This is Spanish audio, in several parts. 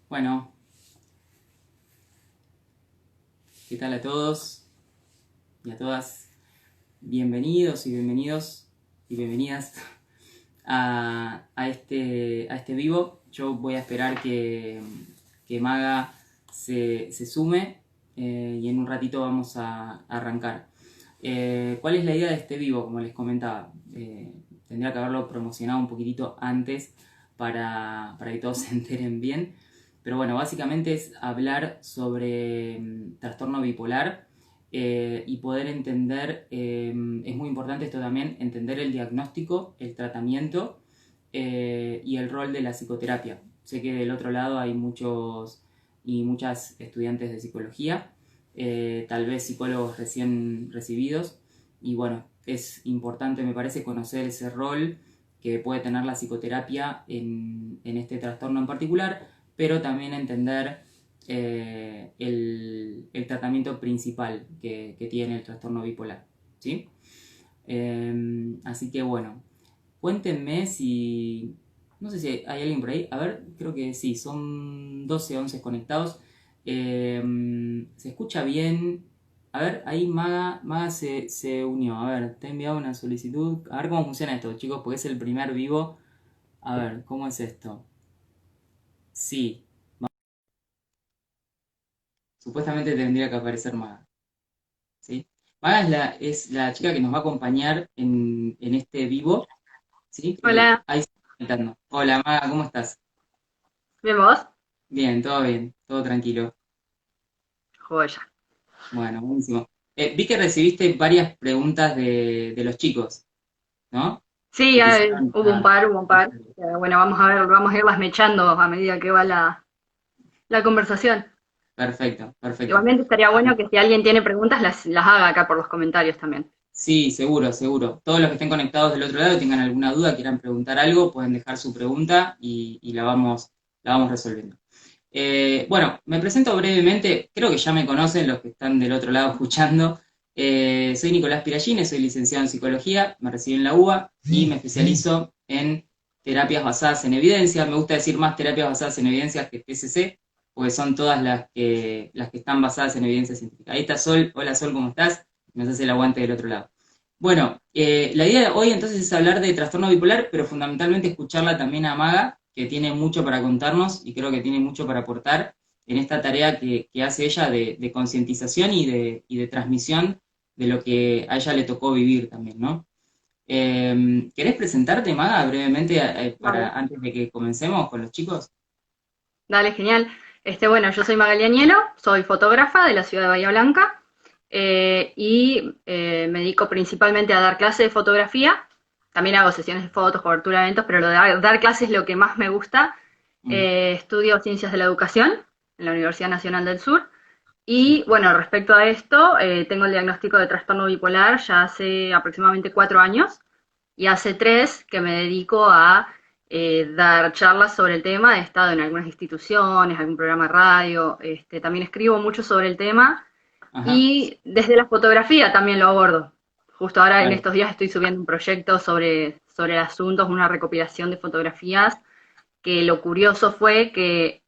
Bueno, ¿qué tal a todos y a todas? Bienvenidos y bienvenidas a este vivo. Yo voy a esperar que Maga se sume y en un ratito vamos a arrancar. ¿Cuál es la idea de este vivo? Como les comentaba, tendría que haberlo promocionado un poquitito antes para que todos se enteren bien. Pero bueno, básicamente es hablar sobre trastorno bipolar y poder entender, es muy importante esto también, entender el diagnóstico, el tratamiento y el rol de la psicoterapia. Sé que del otro lado hay muchos y muchas estudiantes de psicología, tal vez psicólogos recién recibidos, y bueno, es importante, me parece, conocer ese rol que puede tener la psicoterapia en este trastorno en particular, pero también entender el tratamiento principal que tiene el trastorno bipolar, ¿sí? Así que bueno, cuéntenme si... No sé si hay alguien por ahí. A ver, creo que sí, son 12 11 conectados. ¿Se escucha bien? A ver, ahí Maga se unió. A ver, te he enviado una solicitud. A ver cómo funciona esto, chicos, porque es el primer vivo. A ver, ¿cómo es esto? Sí, supuestamente tendría que aparecer Maga, ¿sí? Maga es la chica que nos va a acompañar en este vivo, ¿sí? Hola, Ahí se está conectando. Hola Maga, ¿cómo estás? ¿bien vos? Bien, todo tranquilo. Joya. Bueno, buenísimo. Vi que recibiste varias preguntas de los chicos, ¿no? Sí, Empezaron hubo un a... par, hubo un par. Bueno, vamos a ver, vamos a irlas mechando a medida que va la conversación. Perfecto, perfecto. Igualmente estaría bueno que si alguien tiene preguntas las haga acá por los comentarios también. Sí, seguro, seguro. Todos los que estén conectados del otro lado y tengan alguna duda, quieran preguntar algo, pueden dejar su pregunta y la vamos resolviendo. Bueno, me presento brevemente, creo que ya me conocen los que están del otro lado escuchando. Soy Nicolás Piragine, soy licenciado en psicología, me recibí en la UBA y me especializo en terapias basadas en evidencia. Me gusta decir más terapias basadas en evidencias que TCC, porque son todas las que están basadas en evidencia científica. Ahí está Sol, hola Sol, ¿cómo estás? Nos hace el aguante del otro lado. Bueno, la idea de hoy entonces es hablar de trastorno bipolar, pero fundamentalmente escucharla también a Maga, que tiene mucho para contarnos y creo que tiene mucho para aportar en esta tarea que hace ella de concientización y de transmisión de lo que a ella le tocó vivir también, ¿no? ¿Querés presentarte, Maga, brevemente Dale. antes de que comencemos con los chicos? Dale, genial. Bueno, yo soy Magalia Anielo, soy fotógrafa de la ciudad de Bahía Blanca y me dedico principalmente a dar clases de fotografía. También hago sesiones de fotos, cobertura de eventos, pero lo de dar clases es lo que más me gusta. Mm, Estudio Ciencias de la Educación en la Universidad Nacional del Sur. sí. Y bueno, respecto a esto, tengo el diagnóstico de trastorno bipolar ya hace aproximadamente 4 años y hace 3 que me dedico a dar charlas sobre el tema. He estado en algunas instituciones, algún programa de radio, también escribo mucho sobre el tema Ajá, y desde la fotografía también lo abordo. Justo ahora en claro. estos días estoy subiendo un proyecto sobre el asunto, es una recopilación de fotografías que lo curioso fue que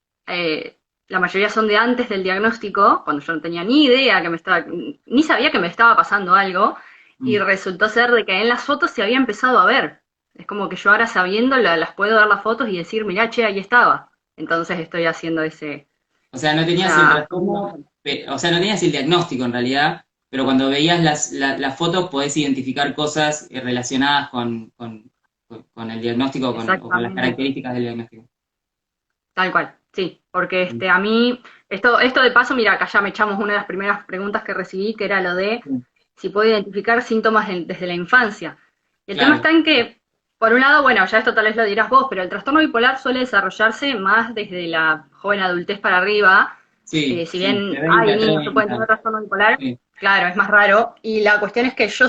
la mayoría son de antes del diagnóstico, cuando yo no tenía ni idea que me estaba, ni sabía que me estaba pasando algo, y Mm. resultó ser de que en las fotos se había empezado a ver. Es como que yo ahora sabiendo las puedo ver las fotos y decir, mirá, che, ahí estaba. Entonces estoy haciendo O sea, no tenías el esa trastorno, o sea, no tenías el diagnóstico en realidad, pero cuando veías las fotos podés identificar cosas relacionadas con el diagnóstico o con las exactamente. características del diagnóstico. Tal cual, sí, porque Mm, a mí, esto de paso, mira, acá ya me echamos una de las primeras preguntas que recibí, que era lo de sí. si puedo identificar síntomas desde la infancia. Y el tema Claro, está en que, por un lado, bueno, ya esto tal vez lo dirás vos, pero el trastorno bipolar suele desarrollarse más desde la joven adultez para arriba. sí, Si sí, bien de 20 hay a niños que pueden 30. tener trastorno bipolar, Sí. claro, es más raro. Y la cuestión es que yo,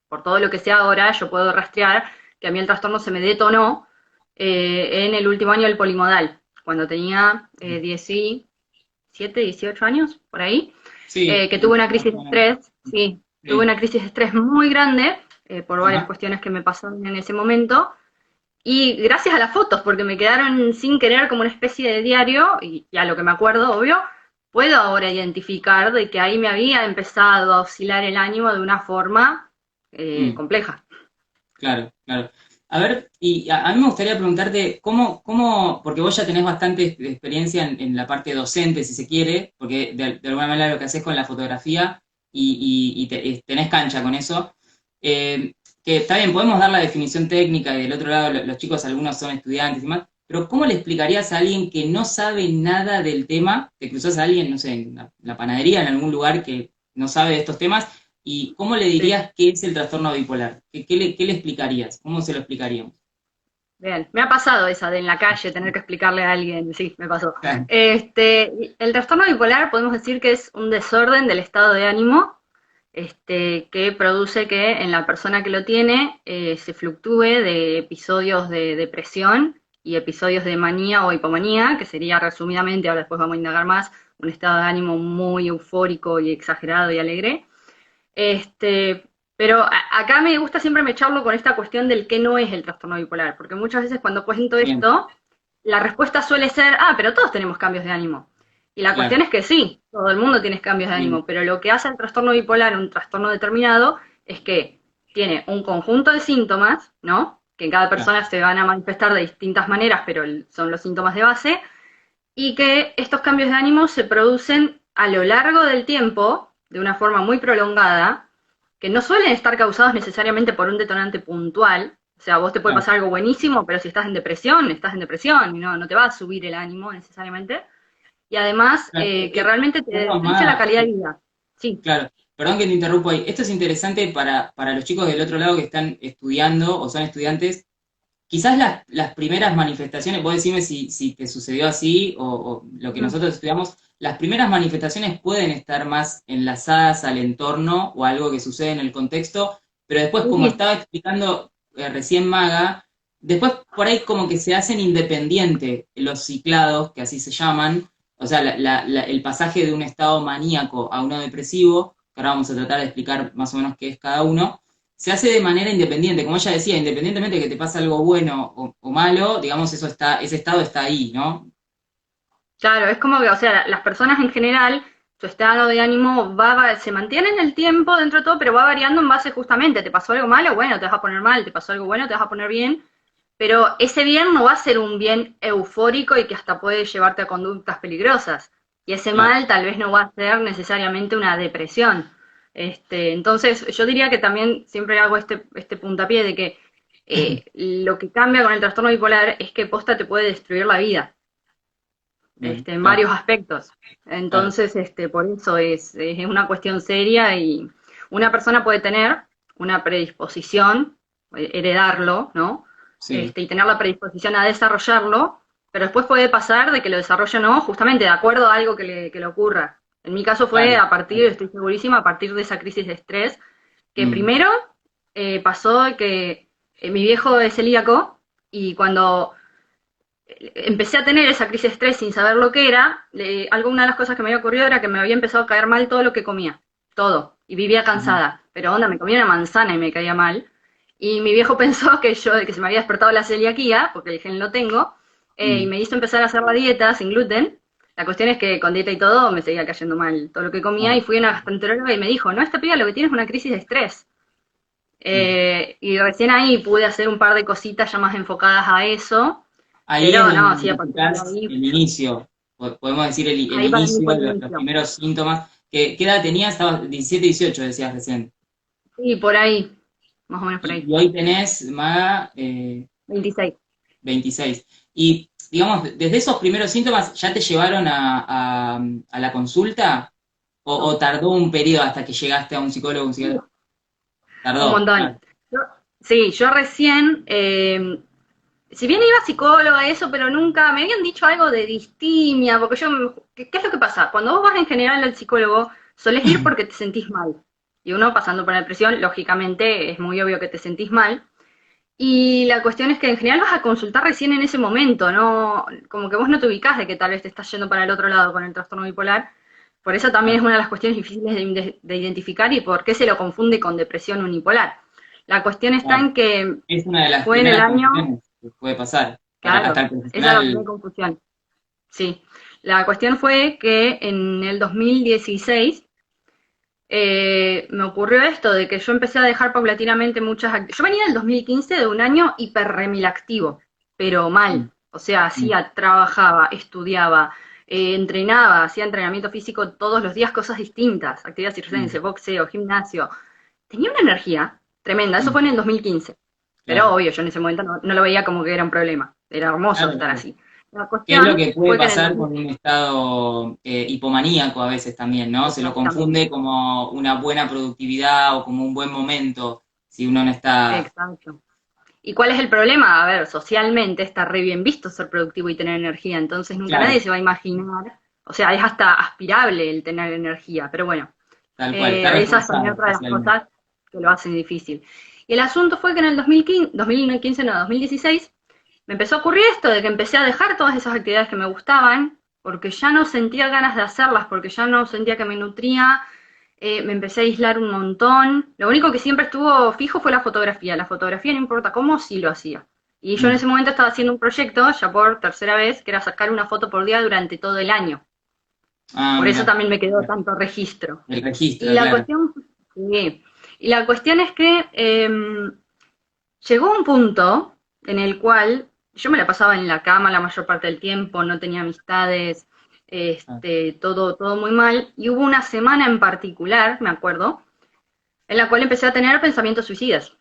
por todo lo que sé ahora, yo puedo rastrear que a mí el trastorno se me detonó en el último año del polimodal, cuando tenía 17, 18 años, por ahí, Sí, que tuve una más crisis o de menos. estrés, sí, tuve Sí. una crisis de estrés muy grande por varias Ajá, cuestiones que me pasaron en ese momento Y gracias a las fotos, porque me quedaron sin querer como una especie de diario, y a lo que me acuerdo, obvio, puedo ahora identificar de que ahí me había empezado a oscilar el ánimo de una forma Mm, compleja. claro, claro. A ver, y a mí me gustaría preguntarte porque vos ya tenés bastante experiencia en la parte docente, si se quiere, porque de alguna manera lo que haces con la fotografía y tenés cancha con eso. eh, que está bien, podemos dar la definición técnica y del otro lado los chicos, algunos son estudiantes y más, pero ¿cómo le explicarías a alguien que no sabe nada del tema? Te cruzas a alguien, no sé, en la panadería, en algún lugar que no sabe de estos temas, ¿y cómo le Sí. dirías qué es el trastorno bipolar? ¿Qué le explicarías? ¿Cómo se lo explicaríamos? Bien, me ha pasado esa de en la calle tener que explicarle a alguien, sí, me pasó. Claro, El trastorno bipolar podemos decir que es un desorden del estado de ánimo, que produce que en la persona que lo tiene se fluctúe de episodios de depresión y episodios de manía o hipomanía, que sería resumidamente, ahora después vamos a indagar más, un estado de ánimo muy eufórico y exagerado y alegre. Este, pero acá me gusta siempre me charlo con esta cuestión del qué no es el trastorno bipolar, porque muchas veces cuando cuento bien, esto, la respuesta suele ser, ah, pero todos tenemos cambios de ánimo. Y la cuestión claro, es que sí, todo el mundo tiene cambios de bien, ánimo, pero lo que hace el trastorno bipolar, un trastorno determinado, es que tiene un conjunto de síntomas, ¿no? Que en cada claro, persona se van a manifestar de distintas maneras, pero son los síntomas de base, y que estos cambios de ánimo se producen a lo largo del tiempo, de una forma muy prolongada, que no suelen estar causados necesariamente por un detonante puntual. O sea, vos te puede claro. pasar algo buenísimo, pero si estás en depresión y no te va a subir el ánimo necesariamente. Y además, Claro, que realmente te perdón, destruye la Maga, calidad de vida. Sí, claro, perdón que te interrumpo ahí. Esto es interesante para los chicos del otro lado que están estudiando o son estudiantes. Quizás las primeras manifestaciones, vos decime si te sucedió así o lo que mm, nosotros estudiamos, las primeras manifestaciones pueden estar más enlazadas al entorno o a algo que sucede en el contexto, pero después, como sí, estaba explicando recién Maga, después por ahí como que se hacen independientes los ciclados, que así se llaman, o sea, el pasaje de un estado maníaco a uno depresivo, que ahora vamos a tratar de explicar más o menos qué es cada uno, se hace de manera independiente, como ella decía, independientemente de que te pase algo bueno o malo, digamos, ese estado está ahí, ¿no? claro, es como que, o sea, las personas en general, su estado de ánimo se mantiene en el tiempo dentro de todo, pero va variando en base justamente, te pasó algo malo, bueno, te vas a poner mal, te pasó algo bueno, te vas a poner bien, pero ese bien no va a ser un bien eufórico y que hasta puede llevarte a conductas peligrosas. Y ese Claro. mal tal vez no va a ser necesariamente una depresión. Entonces, yo diría que también siempre hago este puntapié de que lo que cambia con el trastorno bipolar es que posta te puede destruir la vida, en Claro, varios aspectos. claro, Entonces, por eso es una cuestión seria y una persona puede tener una predisposición, heredarlo, ¿no? sí, Y tener la predisposición a desarrollarlo, pero después puede pasar de que lo desarrolle o no, justamente de acuerdo a algo que le ocurra. En mi caso fue claro, a partir, claro. estoy segurísima, a partir de esa crisis de estrés, que Mm, primero pasó que mi viejo es celíaco y cuando empecé a tener esa crisis de estrés sin saber lo que era, una de las cosas que me había ocurrido era que me había empezado a caer mal todo lo que comía, todo, y vivía mm, cansada, pero onda, me comía una manzana y me caía mal, y mi viejo pensó que se me había despertado la celiaquía, porque el gen lo tengo, y mm, me hizo empezar a hacer la dieta sin gluten. La cuestión es que con dieta y todo me seguía cayendo mal todo lo que comía, y claro, fui a una gastroenteróloga y me dijo, no, esta piba lo que tiene es una crisis de estrés. mm. Y recién ahí pude hacer un par de cositas ya más enfocadas a eso, Ahí es pero donde no, sí, a partir de identificás ahí, el inicio, podemos decir el ahí para mí inicio, fue el los inicio. primeros síntomas. ¿Qué edad tenías? Estabas 17, 18, decías recién. Sí, por ahí, más o menos por ahí. Y hoy tenés, Maga, 26. 26. Y, digamos, desde esos primeros síntomas, ¿ya te llevaron a la consulta? ¿O No, tardó un periodo hasta que llegaste a un psicólogo, un psiquiatra? un Tardó, montón. claro. Sí, yo recién, si bien iba a psicóloga eso, pero nunca me habían dicho algo de distimia, porque ¿qué es lo que pasa? Cuando vos vas en general al psicólogo, solés ir porque te sentís mal. Y uno pasando por la depresión, lógicamente es muy obvio que te sentís mal. Y la cuestión es que en general vas a consultar recién en ese momento, ¿no? Como que vos no te ubicás de que tal vez te estás yendo para el otro lado con el trastorno bipolar. Por eso también es Claro. una de las cuestiones difíciles de identificar y por qué se lo confunde con depresión unipolar. La cuestión está Claro. en que Es una de las fue en el primeras año, confusiones. puede pasar. Hasta Claro, el esa es la primera profesional. confusión. Sí, la cuestión fue que en el 2016 me ocurrió esto de que yo empecé a dejar paulatinamente muchas actividades. Yo venía del 2015 de un año hiper remil activo, pero Mm, mal. O sea, mm, hacía, trabajaba, estudiaba, entrenaba, hacía entrenamiento físico todos los días, cosas distintas, actividad mm, circense, boxeo, gimnasio. Tenía una energía tremenda, eso mm, fue en el 2015. Pero claro. obvio, yo en ese momento no lo veía como que era un problema. Era hermoso Claro, estar claro. así. La ¿Qué es lo cuestión que puede fue que en el pasar 2000, con un estado hipomaníaco a veces también, ¿no? Se lo exactamente, confunde como una buena productividad o como un buen momento si uno no está... exacto. ¿Y cuál es el problema? A ver, socialmente está re bien visto ser productivo y tener energía, entonces nunca nadie Claro, se va a imaginar, o sea, es hasta aspirable el tener energía, pero bueno, tal cual, está esa es también reforzado otra de las socialmente. cosas que lo hacen difícil. Y el asunto fue que en el 2015 no, 2016, me empezó a ocurrir esto de que empecé a dejar todas esas actividades que me gustaban, porque ya no sentía ganas de hacerlas, porque ya no sentía que me nutría, me empecé a aislar un montón. Lo único que siempre estuvo fijo fue la fotografía. La fotografía no importa cómo, sí lo hacía. Y yo en Mm. ese momento estaba haciendo un proyecto, ya por tercera vez, que era sacar una foto por día durante todo el año. Ah, Por eso mira, también me quedó tanto registro. el Y registro, la claro. cuestión, sí. Y la cuestión es que llegó un punto en el cual yo me la pasaba en la cama la mayor parte del tiempo, no tenía amistades, Ah, todo muy mal. Y hubo una semana en particular, me acuerdo, en la cual empecé a tener pensamientos suicidas.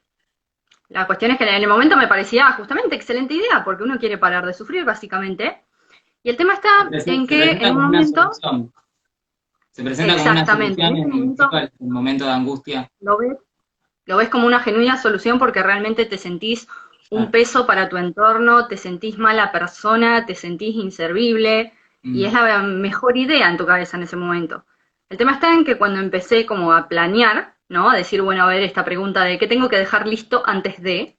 La cuestión es que en el momento me parecía justamente excelente idea, porque uno quiere parar de sufrir, básicamente. Y el tema está en se que presenta en un como una momento, solución. Se presenta como una exactamente, en solución ese en momento el momento de angustia. lo ves, lo ves como una genuina solución porque realmente te sentís un Ah, peso para tu entorno, te sentís mala persona, te sentís inservible, y es mm, la mejor idea en tu cabeza en ese momento. El tema está en que cuando empecé como a planear, ¿no? A decir, bueno, a ver, esta pregunta de qué tengo que dejar listo antes de,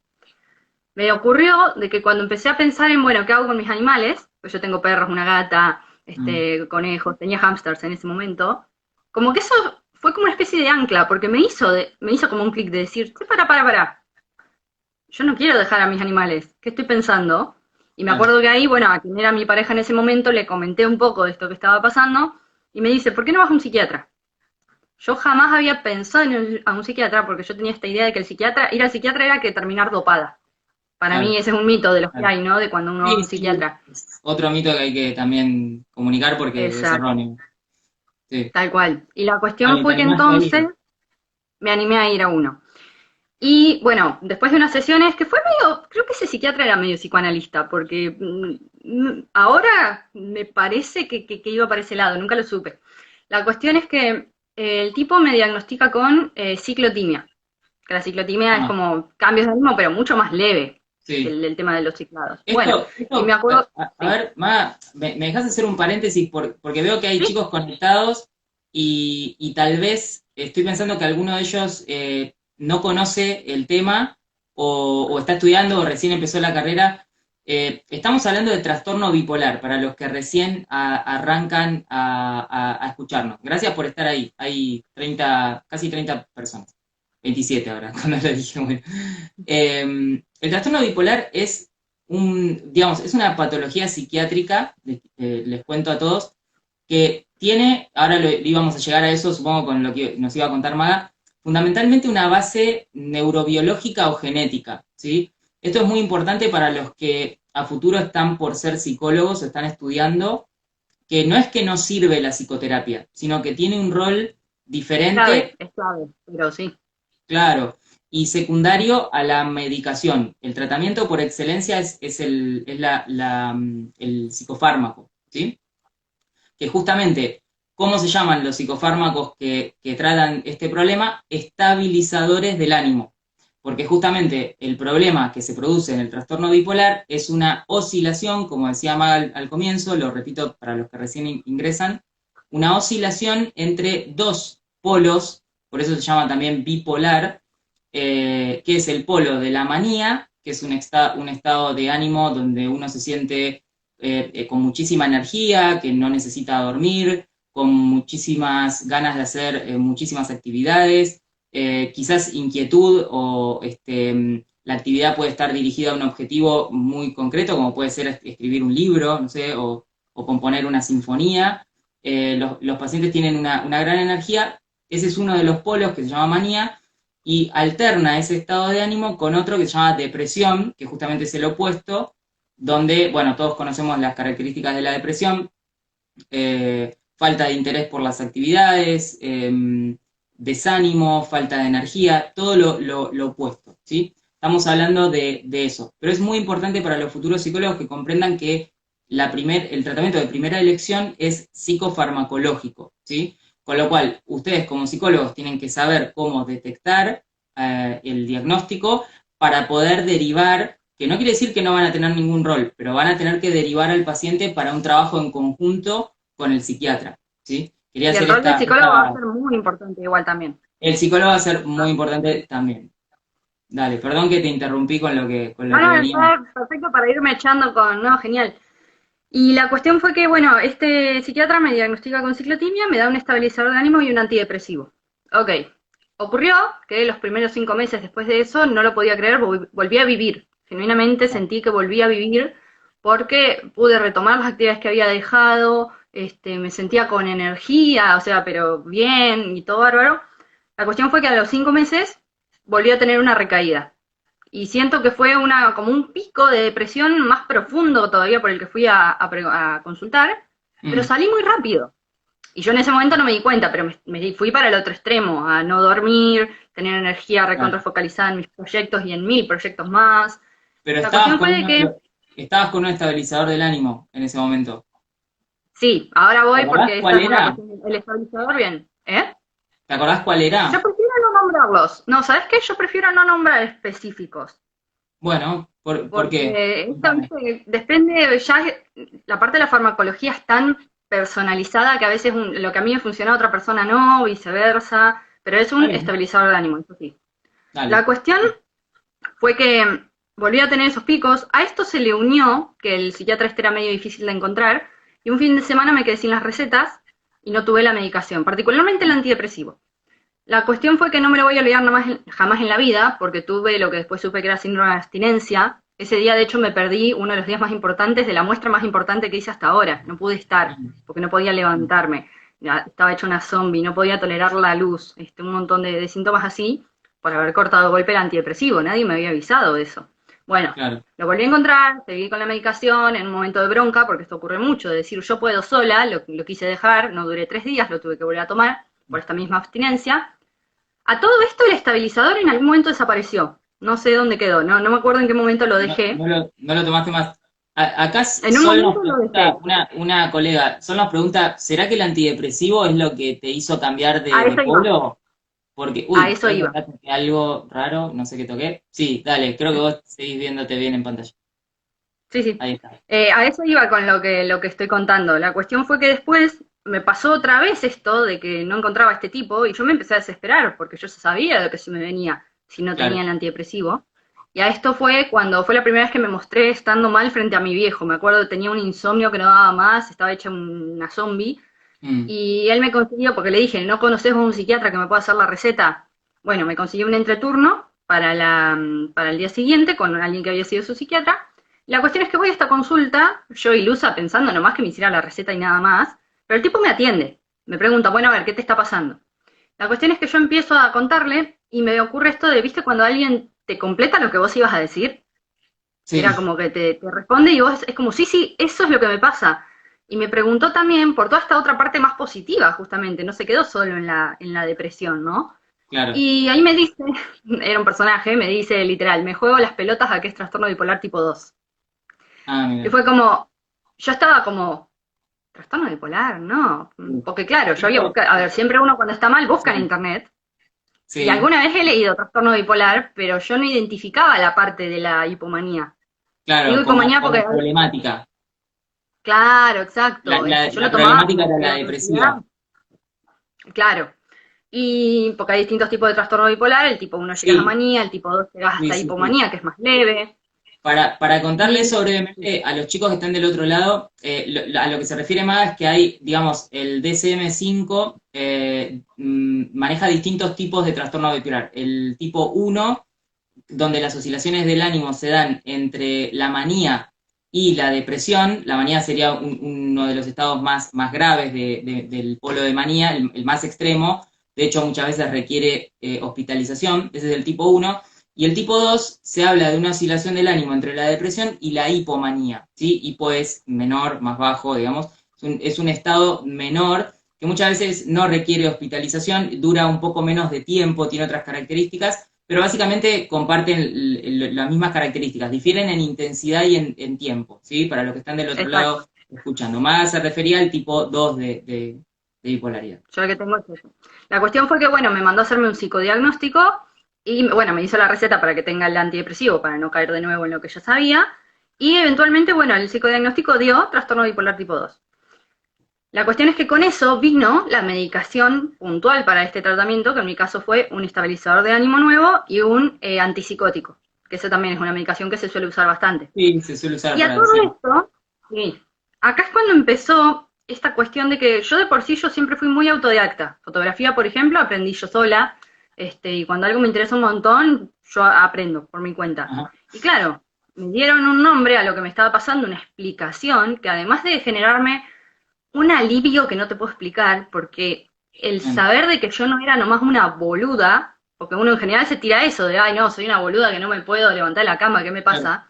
me ocurrió de que cuando empecé a pensar en, bueno, ¿qué hago con mis animales? Pues yo tengo perros, una gata, mm, conejos, tenía hamsters en ese momento. Como que eso fue como una especie de ancla, porque me hizo como un clic de decir, "Sí, para. Yo no quiero dejar a mis animales. ¿Qué estoy pensando?" Y me claro. acuerdo que ahí, bueno, a quien era mi pareja en ese momento le comenté un poco de esto que estaba pasando y me dice, ¿por qué no vas a un psiquiatra? Yo jamás había pensado a un psiquiatra porque yo tenía esta idea de que ir al psiquiatra era que terminar dopada. Para mí Claro, ese es un mito de los que claro. hay, ¿no? De cuando uno va a un Sí, sí, psiquiatra. es otro mito que hay que también comunicar porque es Exacto, erróneo. Sí. tal cual. Y la Ah, cuestión y te fue que animaste a entonces ir. me animé a ir a uno. Y bueno, después de unas sesiones, que fue medio, creo que ese psiquiatra era medio psicoanalista, porque ahora me parece que iba para ese lado, nunca lo supe. La cuestión es que el tipo me diagnostica con ciclotimia, que la ciclotimia es Ah, como cambios de ánimo, pero mucho más leve que sí. el tema de los ciclados. Bueno, y me Esto, acuerdo, a sí, ver, me dejas hacer un paréntesis porque veo que hay sí, chicos conectados y tal vez estoy pensando que alguno de ellos no conoce el tema o está estudiando o recién empezó la carrera. Estamos hablando de trastorno bipolar para los que recién arrancan a escucharnos. Gracias por estar ahí. Hay 30, casi 30 personas. 27 ahora, cuando lo dije. Bueno. El trastorno bipolar es digamos, es una patología psiquiátrica, les cuento a todos, que tiene, ahora lo íbamos a llegar a eso, supongo con lo que nos iba a contar Maga, fundamentalmente una base neurobiológica o genética, ¿sí? Esto es muy importante para los que a futuro están por ser psicólogos o están estudiando, que no es que no sirve la psicoterapia, sino que tiene un rol diferente. es clave, pero sí. Claro, y secundario a la medicación. El tratamiento por excelencia el psicofármaco, ¿sí? Que justamente, ¿cómo se llaman los psicofármacos que tratan este problema? Estabilizadores del ánimo. Porque justamente el problema que se produce en el trastorno bipolar es una oscilación, como decía Maga al comienzo, lo repito para los que recién ingresan, una oscilación entre dos polos, por eso se llama también bipolar, que es el polo de la manía, que es un estado de ánimo donde uno se siente con muchísima energía, que no necesita dormir, con muchísimas ganas de hacer muchísimas actividades, quizás inquietud o la actividad puede estar dirigida a un objetivo muy concreto, como puede ser escribir un libro, no sé, o componer una sinfonía. Los pacientes tienen una gran energía, ese es uno de los polos que se llama manía, y alterna ese estado de ánimo con otro que se llama depresión, que justamente es el opuesto, donde, bueno, todos conocemos las características de la depresión, falta de interés por las actividades, desánimo, falta de energía, todo lo opuesto, ¿sí? Estamos hablando de eso. Pero es muy importante para los futuros psicólogos que comprendan que el tratamiento de primera elección es psicofarmacológico, ¿sí? Con lo cual, ustedes como psicólogos tienen que saber cómo detectar el diagnóstico para poder derivar, que no quiere decir que no van a tener ningún rol, pero van a tener que derivar al paciente para un trabajo en conjunto con el psiquiatra, ¿sí? Quería Y el hacer rol del psicólogo va a ser muy importante igual también. el psicólogo va a ser muy importante también. Dale, perdón que te interrumpí con lo que Bueno, venía. está perfecto para irme echando con, no, genial. Y la cuestión fue que, bueno, este psiquiatra me diagnostica con ciclotimia, me da un estabilizador de ánimo y un antidepresivo. Ok. Ocurrió que los primeros 5 meses después de eso no lo podía creer, volví a vivir. Genuinamente sentí que volví a vivir porque pude retomar las actividades que había dejado, me sentía con energía, o sea, pero bien y todo bárbaro. La cuestión fue que a los 5 meses volví a tener una recaída. Y siento que fue como un pico de depresión más profundo todavía por el que fui a consultar, pero Mm, salí muy rápido. Y yo en ese momento no me di cuenta, pero me fui para el otro extremo, a no dormir, tener energía recontra claro. focalizada en mis proyectos y en 1000 proyectos más. Pero La cuestión fue de que, estabas con un estabilizador del ánimo en ese momento. sí, ahora ¿Te voy acordás porque esta cuál es una era? cuestión, el estabilizador, bien, ¿eh? ¿Te acordás cuál Yo era? prefiero no nombrarlos. No, ¿sabes qué? Yo prefiero no nombrar específicos. Bueno, ¿por qué? Porque esto, Contame. viste, depende, la parte de la farmacología es tan personalizada que a veces lo que a mí me funciona a otra persona no, viceversa, pero es Está un bien, estabilizador de ánimo, eso sí. La dale. cuestión fue que volví a tener esos picos, a esto se le unió que el psiquiatra este era medio difícil de encontrar, y un fin de semana me quedé sin las recetas y no tuve la medicación, particularmente el antidepresivo. La cuestión fue que no me lo voy a olvidar jamás en la vida, porque tuve lo que después supe que era síndrome de abstinencia. Ese día, de hecho, me perdí uno de los días más importantes, de la muestra más importante que hice hasta ahora. No pude estar, Mm, porque no podía mm, levantarme. Estaba hecha una zombie, no podía tolerar la luz, un montón de síntomas así, por haber cortado golpe el antidepresivo. Nadie me había avisado de eso. Bueno, claro, lo volví a encontrar, seguí con la medicación en un momento de bronca, porque esto ocurre mucho, de decir yo puedo sola, lo quise dejar, no duré 3 días, lo tuve que volver a tomar por esta misma abstinencia. A todo esto el estabilizador en algún momento desapareció. No sé dónde quedó, no me acuerdo en qué momento lo dejé. no lo tomaste más. Acá En un Sol nos momento lo pregunta, dejé. una colega, Sol nos pregunta, ¿será que el antidepresivo es lo que te hizo cambiar A de eso iba, polo? Porque, a uy, eso creo iba. que acá toqué algo raro, no sé qué toqué. Sí, dale, creo que vos seguís viéndote bien en pantalla. Sí, sí. Ahí está. A eso iba con lo que estoy contando. La cuestión fue que después me pasó otra vez esto de que no encontraba a este tipo y yo me empecé a desesperar porque yo sabía lo que se me venía si no tenía Claro. el antidepresivo. Y a esto fue cuando fue la primera vez que me mostré estando mal frente a mi viejo. Me acuerdo que tenía un insomnio que no daba más, estaba hecha una zombie. Mm, Y él me consiguió, porque le dije, ¿no conoces un psiquiatra que me pueda hacer la receta? Bueno, me consiguió un entreturno para el día siguiente con alguien que había sido su psiquiatra. La cuestión es que voy a esta consulta, yo ilusa pensando nomás que me hiciera la receta y nada más, pero el tipo me atiende. Me pregunta, bueno, a ver, ¿qué te está pasando? La cuestión es que yo empiezo a contarle y me ocurre esto de, ¿viste cuando alguien te completa lo que vos ibas a decir? Era sí, como que te responde y vos es como, sí, sí, eso es lo que me pasa. Y me preguntó también por toda esta otra parte más positiva, justamente, no se quedó solo en la depresión, ¿no? claro. Y ahí me dice, era un personaje, me dice literal, me juego las pelotas a que es trastorno bipolar tipo 2. Ah, Y mira. fue como, yo estaba como, trastorno bipolar, no. Porque claro, yo había Esto, buscado, a ver, siempre uno cuando está mal busca en sí, internet. Y sí, alguna vez he leído trastorno bipolar, pero yo no identificaba la parte de la hipomanía. Digo claro, hipomanía porque como problemática. claro, exacto. Yo La lo tomaba problemática como era que la era ansiedad, depresiva. claro. Y porque hay distintos tipos de trastorno bipolar, el tipo 1 llegas a Sí, manía, el tipo 2 llegas sí, hasta sí, sí. hipomanía, que es más leve. Para contarle Y eso brevemente a los chicos que están del otro lado, a lo que se refiere más es que hay, digamos, el DSM-5 maneja distintos tipos de trastorno bipolar. El tipo 1 donde las oscilaciones del ánimo se dan entre la manía y la depresión. La manía sería uno de los estados más graves del polo de manía, el más extremo. De hecho, muchas veces requiere hospitalización. Ese es el tipo 1. Y el tipo 2 se habla de una oscilación del ánimo entre la depresión y la hipomanía. ¿Sí? Hipo es menor, más bajo, digamos. Es un estado menor que muchas veces no requiere hospitalización, dura un poco menos de tiempo, tiene otras características, pero básicamente comparten las mismas características, difieren en intensidad y en tiempo, ¿sí? Para los que están del otro Exacto. lado escuchando. Más se refería al tipo 2 de bipolaridad. Yo lo que tengo es eso. La cuestión fue que, bueno, me mandó a hacerme un psicodiagnóstico y, bueno, me hizo la receta para que tenga el antidepresivo para no caer de nuevo en lo que ya sabía. Y eventualmente, bueno, el psicodiagnóstico dio trastorno bipolar tipo 2. La cuestión es que con eso vino la medicación puntual para este tratamiento, que en mi caso fue un estabilizador de ánimo nuevo y un antipsicótico, que eso también es una medicación que se suele usar bastante. Sí, se suele usar Y a para todo decir. esto, sí, acá es cuando empezó esta cuestión de que yo de por sí yo siempre fui muy autodidacta. Fotografía, por ejemplo, aprendí yo sola, y cuando algo me interesa un montón, yo aprendo por mi cuenta. Ajá, Y claro, me dieron un nombre a lo que me estaba pasando, una explicación, que además de generarme un alivio que no te puedo explicar, porque el bien, saber de que yo no era nomás una boluda, porque uno en general se tira eso de, ay no, soy una boluda que no me puedo levantar de la cama, ¿qué me claro. pasa?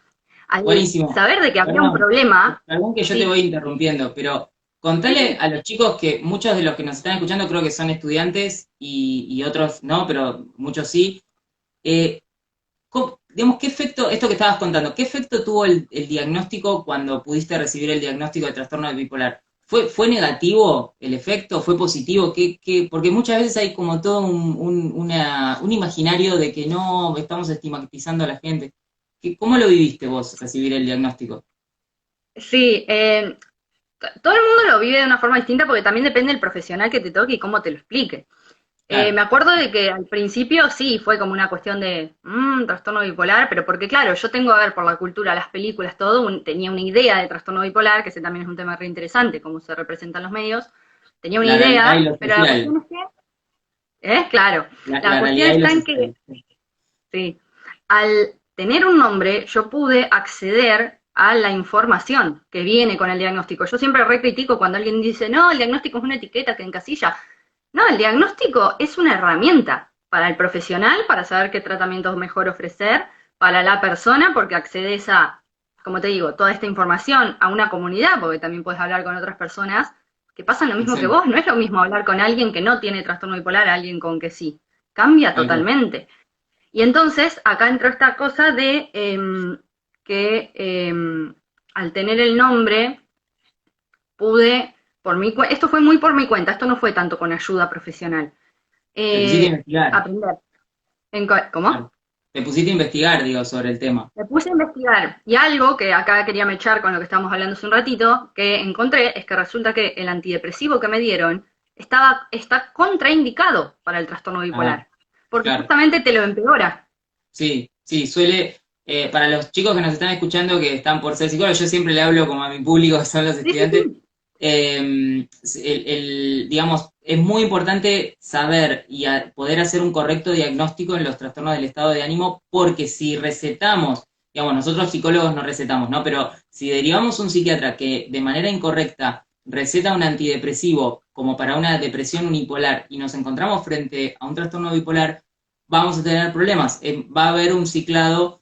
Al Buenísimo. saber de que había un Perdón, problema, perdón que yo te sí, voy interrumpiendo, pero sí, contale sí, a los chicos que muchos de los que nos están escuchando creo que son estudiantes y otros no, pero muchos sí. Eh, digamos, ¿qué efecto, esto que estabas contando, qué efecto tuvo el diagnóstico cuando pudiste recibir el diagnóstico de trastorno bipolar? ¿Fue negativo el efecto? ¿Fue positivo? Porque muchas veces hay como todo un imaginario de que no estamos estigmatizando a la gente. ¿Cómo lo viviste vos, recibir el diagnóstico? sí, todo el mundo lo vive de una forma distinta porque también depende del profesional que te toque y cómo te lo explique. Claro, Me acuerdo de que al principio sí fue como una cuestión de trastorno bipolar, pero porque claro, yo tengo a ver por la cultura, las películas, todo, tenía una idea de trastorno bipolar, que ese también es un tema re interesante, cómo se representan los medios, tenía una la realidad y idea, lo pero la social. cuestión es que, claro, la La cuestión realidad y lo está en que, social. sí, al tener un nombre, yo pude acceder a la información que viene con el diagnóstico. Yo siempre recritico cuando alguien dice, no, el diagnóstico es una etiqueta que encasilla. No, el diagnóstico es una herramienta para el profesional, para saber qué tratamientos mejor ofrecer, para la persona, porque accedes a, como te digo, toda esta información a una comunidad, porque también puedes hablar con otras personas que pasan lo mismo que Exacto, vos. No es lo mismo hablar con alguien que no tiene trastorno bipolar a alguien con que sí. Cambia tal cual. totalmente. Y entonces acá entró esta cosa de que al tener el nombre pude, esto fue muy por mi cuenta, esto no fue tanto con ayuda profesional. Te pusiste a investigar, Aprender. claro. ¿Cómo? Te pusiste a investigar, digo, sobre el tema. Me puse a investigar y algo que acá quería mechar con lo que estábamos hablando hace un ratito, que encontré es que resulta que el antidepresivo que me dieron está contraindicado para el trastorno Ah, bipolar, porque claro. justamente te lo empeora. Sí, sí, suele, para los chicos que nos están escuchando que están por ser psicólogos, yo siempre le hablo como a mi público, que son los Sí, sí, estudiantes, sí. digamos, es muy importante saber y poder hacer un correcto diagnóstico en los trastornos del estado de ánimo, porque si recetamos, digamos, nosotros psicólogos no recetamos, ¿no? Pero si derivamos un psiquiatra que de manera incorrecta receta un antidepresivo como para una depresión unipolar y nos encontramos frente a un trastorno bipolar, vamos a tener problemas. Va a haber un ciclado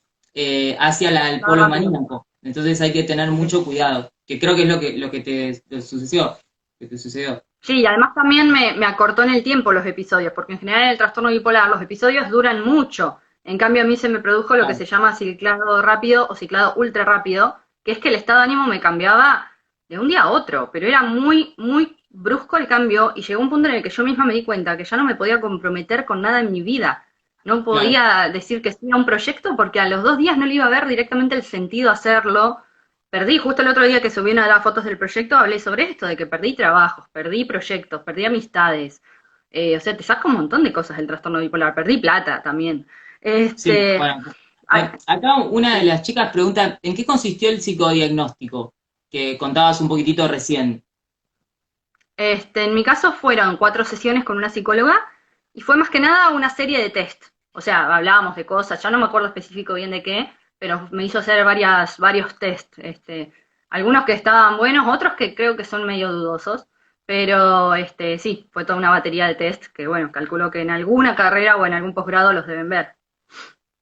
hacia el Más polo rápido. maníaco. Entonces hay que tener Sí. mucho cuidado, que creo que es lo que te sucedió. Que te sucedió. Sí, y además también me acortó en el tiempo los episodios, porque en general en el trastorno bipolar los episodios duran mucho. En cambio, a mí se me produjo lo que Claro, se llama ciclado rápido o ciclado ultra rápido, que es que el estado de ánimo me cambiaba de un día a otro, pero era muy, muy brusco el cambio y llegó un punto en el que yo misma me di cuenta que ya no me podía comprometer con nada en mi vida. No claro, podía decir que sí a un proyecto porque a los 2 días no le iba a ver directamente el sentido a hacerlo. Perdí, justo el otro día que subí una de las fotos del proyecto, hablé sobre esto, de que perdí trabajos, perdí proyectos, perdí amistades. O sea, te saca un montón de cosas del trastorno bipolar. Perdí plata también. sí, Este, bueno. ay, Acá una de sí. las chicas pregunta, ¿en qué consistió el psicodiagnóstico? Que contabas un poquitito recién. En mi caso fueron 4 sesiones con una psicóloga y fue más que nada una serie de test. O sea, hablábamos de cosas, ya no me acuerdo específico bien de qué, pero me hizo hacer varios test, algunos que estaban buenos, otros que creo que son medio dudosos, pero sí, fue toda una batería de test que bueno, calculo que en alguna carrera o en algún posgrado los deben ver.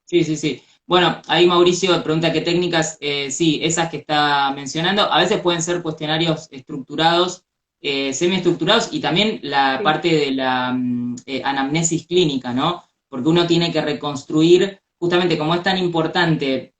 Sí, sí, sí. Bueno, ahí Mauricio pregunta qué técnicas, sí, esas que está mencionando, a veces pueden ser cuestionarios estructurados, semiestructurados, y también la Sí, parte de la anamnesis clínica, ¿no? Porque uno tiene que reconstruir, justamente como es tan importante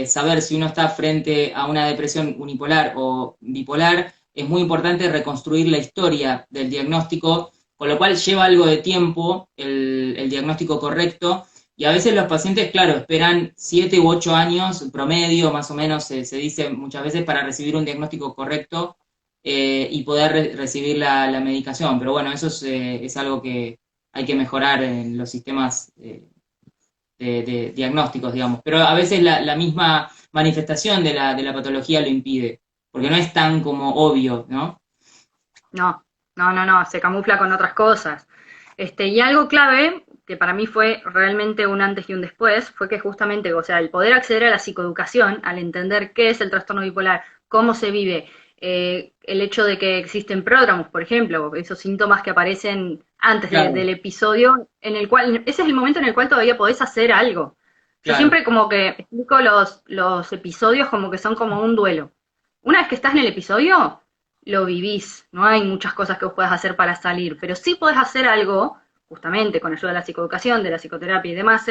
saber si uno está frente a una depresión unipolar o bipolar, es muy importante reconstruir la historia del diagnóstico, con lo cual lleva algo de tiempo el diagnóstico correcto y a veces los pacientes, claro, esperan 7 u 8 años promedio, más o menos se dice muchas veces, para recibir un diagnóstico correcto y poder recibir la medicación. Pero bueno, eso es algo que hay que mejorar en los sistemas de diagnósticos, digamos. Pero a veces la misma manifestación de la patología lo impide, porque no es tan como obvio, ¿no? no, no, se camufla con otras cosas. Y algo clave, que para mí fue realmente un antes y un después, fue que justamente, o sea, el poder acceder a la psicoeducación, al entender qué es el trastorno bipolar, cómo se vive, el hecho de que existen pródromos, por ejemplo, esos síntomas que aparecen antes Claro, del episodio, en el cual, ese es el momento en el cual todavía podés hacer algo. Yo claro, siempre como que explico los episodios como que son como un duelo. Una vez que estás en el episodio, lo vivís, no hay muchas cosas que vos puedas hacer para salir, pero sí podés hacer algo, justamente con ayuda de la psicoeducación, de la psicoterapia y demás,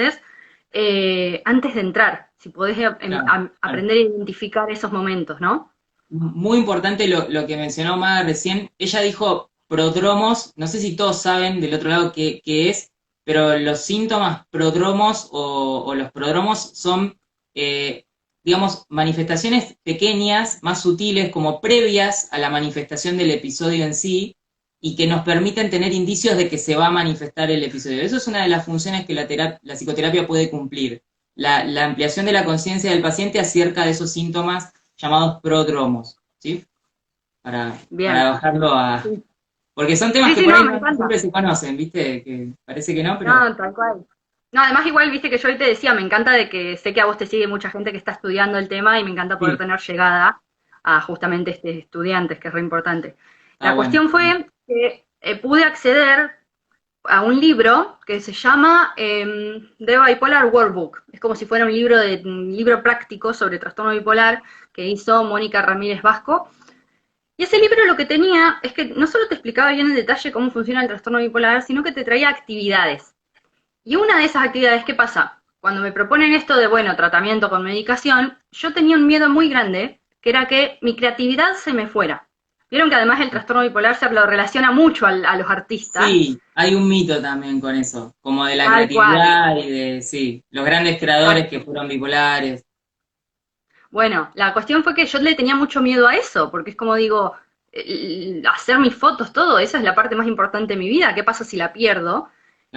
antes de entrar, si podés claro, claro. aprender a identificar esos momentos, ¿no? Muy importante lo que mencionó Maga recién. Ella dijo prodromos, no sé si todos saben del otro lado qué es, pero los síntomas prodromos o los prodromos son, eh, digamos, manifestaciones pequeñas, más sutiles, como previas a la manifestación del episodio en sí, y que nos permiten tener indicios de que se va a manifestar el episodio. Eso es una de las funciones que la psicoterapia puede cumplir. La ampliación de la conciencia del paciente acerca de esos síntomas llamados prodromos, ¿sí? Para Bien. bajarlo a... Sí, Porque son temas sí, que sí, por no, ahí me no encanta. siempre se conocen, ¿viste? Que parece que no, pero... No, tal cual. No, además igual, viste que yo hoy te decía, me encanta de que sé que a vos te sigue mucha gente que está estudiando el tema y me encanta poder Sí, tener llegada a justamente estudiantes, que es re importante. está La bueno. cuestión fue que pude acceder a un libro que se llama The Bipolar Workbook. Es como si fuera un libro práctico sobre trastorno bipolar que hizo Mónica Ramírez Vasco. Y ese libro lo que tenía es que no solo te explicaba bien en detalle cómo funciona el trastorno bipolar, sino que te traía actividades. Y una de esas actividades, ¿qué pasa? Cuando me proponen esto de, bueno, tratamiento con medicación, yo tenía un miedo muy grande, que era que mi creatividad se me fuera. Vieron que además el trastorno bipolar se lo relaciona mucho a los artistas, Sí, hay un mito también con eso, como de la tal cual. creatividad y de, sí, los grandes creadores que Exacto. fueron bipolares. Bueno, la cuestión fue que yo le tenía mucho miedo a eso, porque es como digo, hacer mis fotos, todo, esa es la parte más importante de mi vida, ¿qué pasa si la pierdo?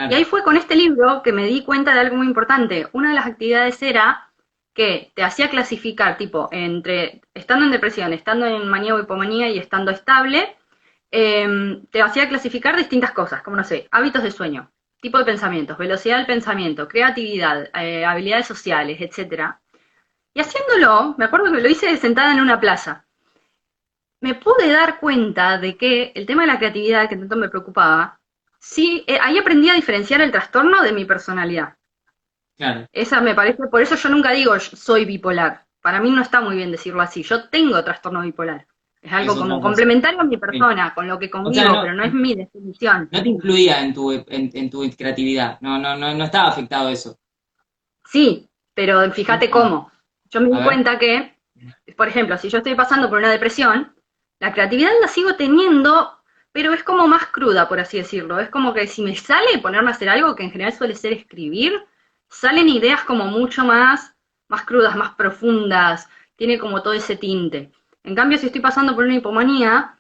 Y Claro, ahí fue con este libro que me di cuenta de algo muy importante. Una de las actividades era que te hacía clasificar, tipo, entre estando en depresión, estando en manía o hipomanía y estando estable, te hacía clasificar distintas cosas, como no sé, hábitos de sueño, tipo de pensamientos, velocidad del pensamiento, creatividad, habilidades sociales, etcétera. Y haciéndolo, me acuerdo que lo hice sentada en una plaza. Me pude dar cuenta de que el tema de la creatividad, que tanto me preocupaba, sí, ahí aprendí a diferenciar el trastorno de mi personalidad. claro, Esa me parece, por eso yo nunca digo soy bipolar. Para mí no está muy bien decirlo así. Yo tengo trastorno bipolar. Es es algo otra como cosa. complementario a mi Sí. persona, con lo que O sea, convivo, pero no es mi definición. no te incluía en tu creatividad, no estaba afectado eso. Sí, pero fíjate Ah, cómo. Yo me a di ver, cuenta que, por ejemplo, si yo estoy pasando por una depresión, la creatividad la sigo teniendo, pero es como más cruda, por así decirlo. Es como que si me sale ponerme a hacer algo, que en general suele ser escribir, salen ideas como mucho más crudas, más profundas, tiene como todo ese tinte. En cambio, si estoy pasando por una hipomanía,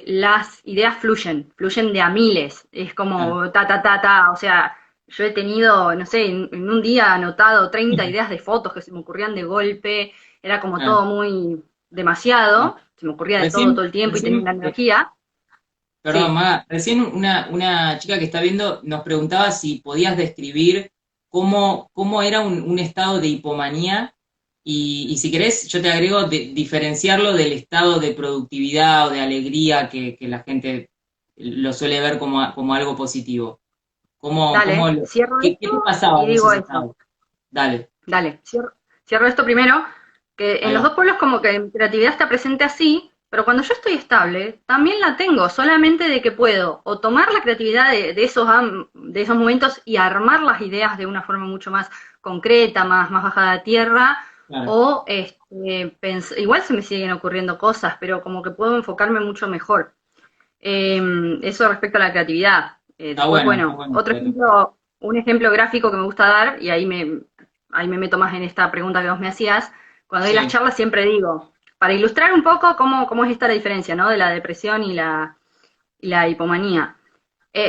las ideas fluyen de a miles. Es claro. como ta, o sea, yo he tenido, no sé, en un día anotado 30 ideas de fotos que se me ocurrían de golpe, era como Claro, todo muy claro. demasiado, se me ocurría de todo Recién, todo el tiempo y tenía recién una energía. Perdón, Sí, Maga, recién una chica que está viendo nos preguntaba si podías describir cómo era un estado de hipomanía y si querés, yo te agrego diferenciarlo del estado de productividad o de alegría que la gente lo suele ver como algo positivo. ¿Cómo, dale, cierro qué esto te pasaba y en digo esos eso. estados? Dale, Dale, cierro esto primero, que en ahí los va. dos pueblos como que mi creatividad está presente así, pero cuando yo estoy estable, también la tengo, solamente de que puedo o tomar la creatividad de esos momentos y armar las ideas de una forma mucho más concreta, más bajada a tierra, Claro, o igual se me siguen ocurriendo cosas, pero como que puedo enfocarme mucho mejor. Eso respecto a la creatividad. Después, está bueno, bueno. otro ejemplo, un ejemplo gráfico que me gusta dar, y ahí me meto más en esta pregunta que vos me hacías, cuando doy las Sí, charlas siempre digo, para ilustrar un poco cómo es esta la diferencia, ¿no? De la depresión y la hipomanía.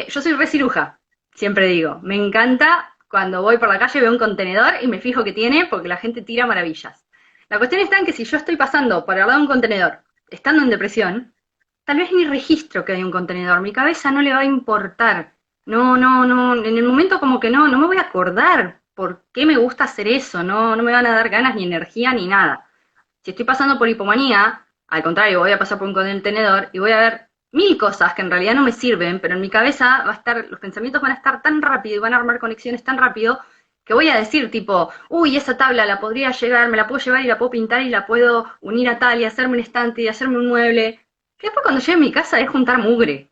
Yo soy reciruja, siempre digo, me encanta cuando voy por la calle, veo un contenedor y me fijo que tiene, porque la gente tira maravillas. La cuestión está en que si yo estoy pasando por al lado de un contenedor, estando en depresión, tal vez ni registro que hay un contenedor, mi cabeza no le va a importar. No, en el momento como que no me voy a acordar por qué me gusta hacer eso, no me van a dar ganas ni energía ni nada. Si estoy pasando por hipomanía, al contrario, voy a pasar por un contenedor y voy a ver mil cosas que en realidad no me sirven, pero en mi cabeza va a estar, los pensamientos van a estar tan rápido y van a armar conexiones tan rápido que voy a decir tipo, uy, esa tabla la podría llevar, me la puedo llevar y la puedo pintar y la puedo unir a tal y hacerme un estante y hacerme un mueble. Que después cuando llegue a mi casa es juntar mugre.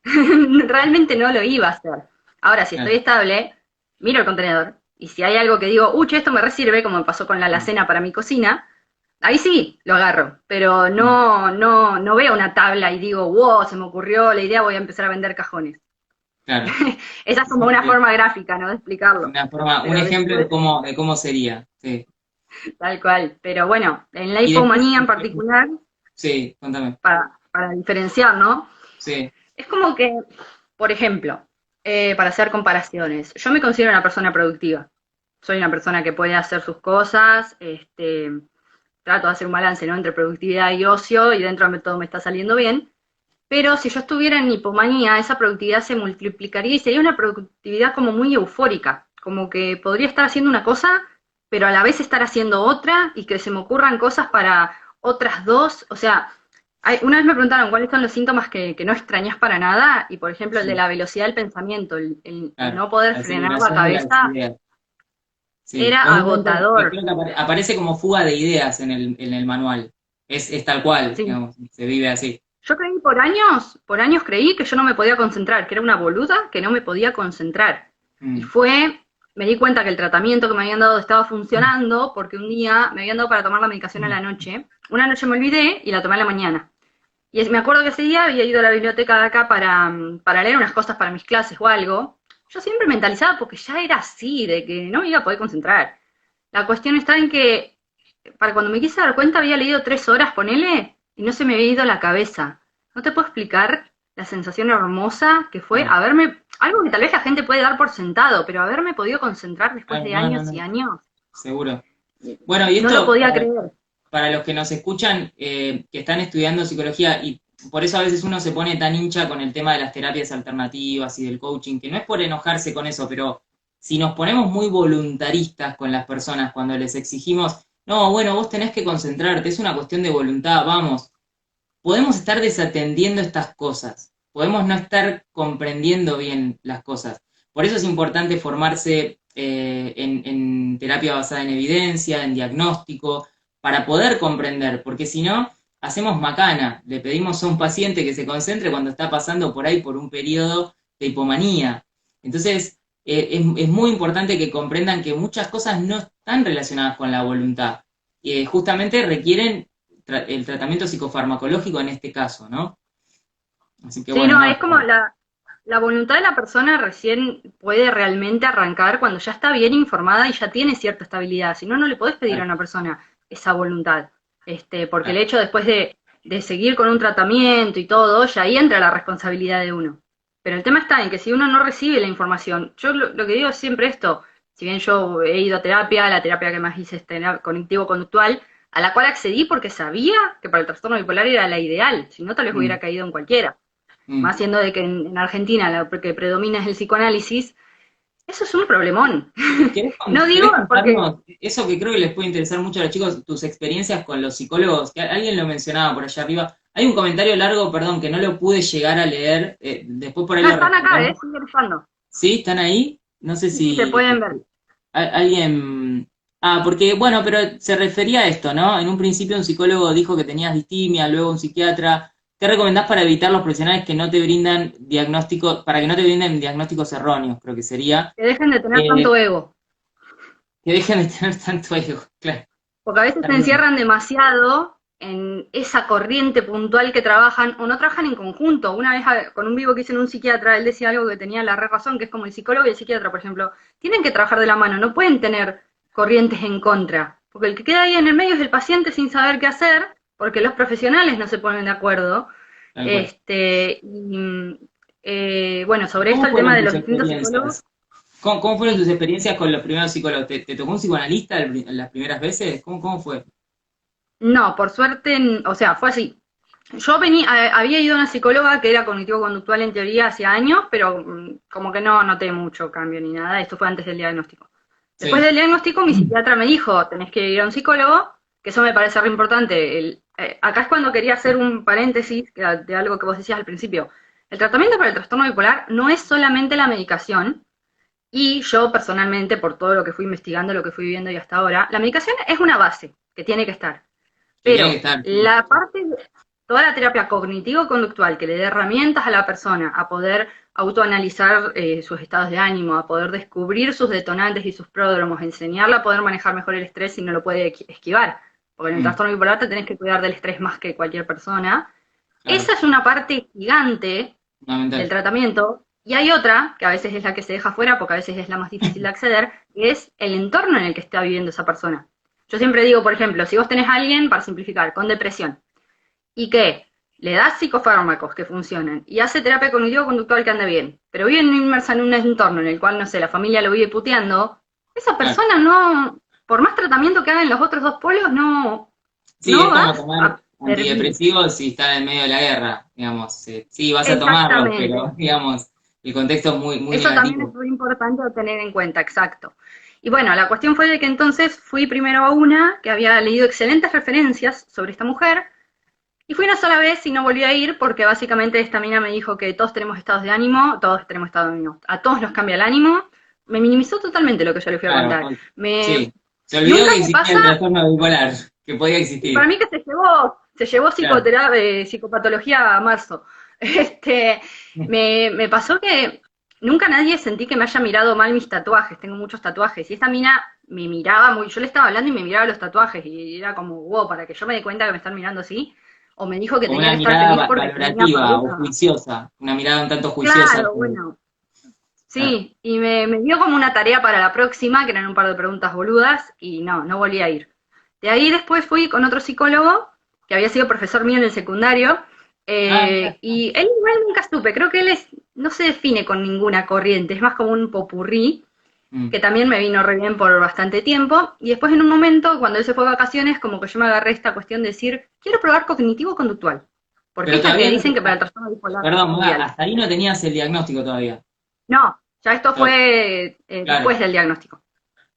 Realmente no lo iba a hacer. Ahora, si estoy claro. estable, miro el contenedor y si hay algo que digo, uy, esto me resirve, como me pasó con la Mm, alacena para mi cocina, ahí sí, lo agarro, pero mm, no veo una tabla y digo, wow, se me ocurrió la idea, voy a empezar a vender cajones. claro. Esa es como una Bien. forma gráfica, ¿no? De explicarlo. Un Pero ejemplo después, de cómo sería. Sí. tal cual. Pero bueno, en la Y después, hipomanía en particular, sí, contame. para diferenciar, ¿no? Sí, Es como que, por ejemplo, para hacer comparaciones, yo me considero una persona productiva. Soy una persona que puede hacer sus cosas, trato de hacer un balance, ¿no? Entre productividad y ocio, y dentro de todo me está saliendo bien. Pero si yo estuviera en hipomanía, esa productividad se multiplicaría y sería una productividad como muy eufórica, como que podría estar haciendo una cosa, pero a la vez estar haciendo otra y que se me ocurran cosas para otras dos. O sea, una vez me preguntaron cuáles son los síntomas que no extrañas para nada y, por ejemplo, el de sí, la velocidad del pensamiento, el claro. no poder La frenar la aceleración de las cabeza, ideas. Sí, era es un momento que agotador. creo que aparece como fuga de ideas en el manual. Es tal cual, Sí. digamos, se vive así. Yo creí por años creí que yo no me podía concentrar, que era una boluda que no me podía concentrar. Y Mm. me di cuenta que el tratamiento que me habían dado estaba funcionando porque un día me habían dado para tomar la medicación a la noche. Una noche me olvidé y la tomé a la mañana. Y me acuerdo que ese día había ido a la biblioteca de acá para leer unas cosas para mis clases o algo. Yo siempre mentalizaba porque ya era así, de que no me iba a poder concentrar. La cuestión está en que para cuando me quise dar cuenta había leído 3 horas, ponele, y no se me había ido la cabeza. No te puedo explicar la sensación hermosa que fue Claro, haberme, algo que tal vez la gente puede dar por sentado, pero haberme podido concentrar después claro, de no, no, años y no, años, seguro. Bueno, y no lo esto, podía creer. para los que nos escuchan, que están estudiando psicología, y por eso a veces uno se pone tan hincha con el tema de las terapias alternativas y del coaching, que no es por enojarse con eso, pero si nos ponemos muy voluntaristas con las personas cuando les exigimos, no, bueno, vos tenés que concentrarte, es una cuestión de voluntad, vamos, podemos estar desatendiendo estas cosas, podemos no estar comprendiendo bien las cosas. Por eso es importante formarse en terapia basada en evidencia, en diagnóstico, para poder comprender, porque si no, hacemos macana, le pedimos a un paciente que se concentre cuando está pasando por ahí por un periodo de hipomanía. Entonces, es muy importante que comprendan que muchas cosas no están relacionadas con la voluntad. Justamente requieren el tratamiento psicofarmacológico en este caso, ¿no? Así que Sí, bueno, no, no, es como la voluntad de la persona recién puede realmente arrancar cuando ya está bien informada y ya tiene cierta estabilidad. Si no, no le podés pedir a claro, una persona esa voluntad. Porque el claro, hecho después de seguir con un tratamiento y todo, ya ahí entra la responsabilidad de uno. Pero el tema está en que si uno no recibe la información, yo lo que digo es siempre esto, si bien yo he ido a terapia, la terapia que más hice es cognitivo-conductual, a la cual accedí porque sabía que para el trastorno bipolar era la ideal, si no tal vez mm, hubiera caído en cualquiera. Mm. más siendo de que en Argentina lo que predomina es el psicoanálisis, eso es un problemón. No digo ¿Querés porque, contarnos eso que creo que les puede interesar mucho a los chicos, tus experiencias con los psicólogos? Que alguien lo mencionaba por allá arriba. Hay un comentario largo, perdón, que no lo pude llegar a leer. Después por ahí no lo están acá, responderemos. siguen estando. ¿Sí? ¿Están ahí? No sé Sí, se si pueden ver. alguien... Ah, porque, bueno, pero se refería a esto, ¿no? En un principio un psicólogo dijo que tenías distimia, luego un psiquiatra. ¿Qué recomendás para evitar los profesionales que no te brindan diagnósticos, para que no te brinden diagnósticos erróneos, creo que sería? Que dejen de tener Eh, tanto ego. que dejen de tener tanto ego, claro. Porque a veces Está se bien. encierran demasiado en esa corriente puntual que trabajan o no trabajan en conjunto. Una vez con un vivo que hice en un psiquiatra, él decía algo que tenía la re razón, que es como el psicólogo y el psiquiatra, por ejemplo, tienen que trabajar de la mano, no pueden tener corrientes en contra. Porque el que queda ahí en el medio es el paciente sin saber qué hacer, porque los profesionales no se ponen de acuerdo. Tal cual. Bueno, ¿Y sobre esto cómo el tema fueron de tus los distintos psicólogos. experiencias? ¿Cómo fueron tus Sí. experiencias con los primeros psicólogos? ¿Te tocó un psicoanalista las primeras veces? ¿Cómo fue? No, por suerte, o sea, fue así. Yo había ido a una psicóloga que era cognitivo-conductual en teoría hace años, pero como que no noté mucho cambio ni nada. Esto fue antes del diagnóstico. Después Sí. del diagnóstico, mi psiquiatra me dijo, tenés que ir a un psicólogo, que eso me parece re importante. Acá es cuando quería hacer un paréntesis de algo que vos decías al principio. El tratamiento para el trastorno bipolar no es solamente la medicación, y yo personalmente, por todo lo que fui investigando, lo que fui viviendo y hasta ahora, la medicación es una base que tiene que estar. Que tiene que Pero estar. la parte, toda la terapia cognitivo-conductual que le dé herramientas a la persona a poder autoanalizar sus estados de ánimo, a poder descubrir sus detonantes y sus pródromos, enseñarla a poder manejar mejor el estrés si no lo puede esquivar. Porque en el Mm, trastorno bipolar te tenés que cuidar del estrés más que cualquier persona. claro, Esa es una parte gigante del fundamental. tratamiento. Y hay otra, que a veces es la que se deja fuera, porque a veces es la más difícil de acceder, que es el entorno en el que está viviendo esa persona. Yo siempre digo, por ejemplo, si vos tenés a alguien, para simplificar, con depresión, y que le das psicofármacos que funcionan y hace terapia cognitivo-conductual que anda bien, pero vive inmersa en un entorno en el cual, no sé, la familia lo vive puteando, esa Claro. persona no, por más tratamiento que hagan los otros dos polos, Sí, no es va como tomar a servir. antidepresivos si está en medio de la guerra, digamos. Sí, vas a tomarlos, Exactamente. pero, digamos, el contexto es muy, muy Eso también es negativo. muy importante a tener en cuenta, exacto. Y bueno, la cuestión fue de que entonces fui primero a una que había leído excelentes referencias sobre esta mujer, y fui una sola vez y no volví a ir porque básicamente esta mina me dijo que todos tenemos estados de ánimo, todos tenemos estados de ánimo, a todos nos cambia el ánimo. Me minimizó totalmente lo que yo le fui a Claro, contar. sí. Se olvidó Nunca que me existía pasa, el trastorno bipolar, que podía y para existir. mí que se llevó Claro. psicoterapia, psicopatología a marzo. Este, me pasó que nunca nadie sentí que me haya mirado mal mis tatuajes, tengo muchos tatuajes, y esta mina me miraba muy, yo le estaba hablando y me miraba los tatuajes, y era como, wow, para que yo me dé cuenta que me están mirando así, o me dijo que Como tenía una que estar mirada feliz porque tenía valorativa o pareja. juiciosa, una mirada un tanto juiciosa. Claro, bueno, Claro. sí, y me dio como una tarea para la próxima, que eran un par de preguntas boludas, y no volví a ir. De ahí después fui con otro psicólogo, que había sido profesor mío en el secundario, Ah, mira. y él igual nunca supe, creo que no se define con ninguna corriente, es más como un popurrí, Mm. que también me vino re bien por bastante tiempo, y después en un momento, cuando él se fue de vacaciones, como que yo me agarré esta cuestión de decir, quiero probar cognitivo-conductual, porque Pero esta que todavía no, dicen que para el trastorno bipolar perdón, mundial. hasta ahí no tenías el diagnóstico todavía. No, ya esto No, fue claro. después del diagnóstico.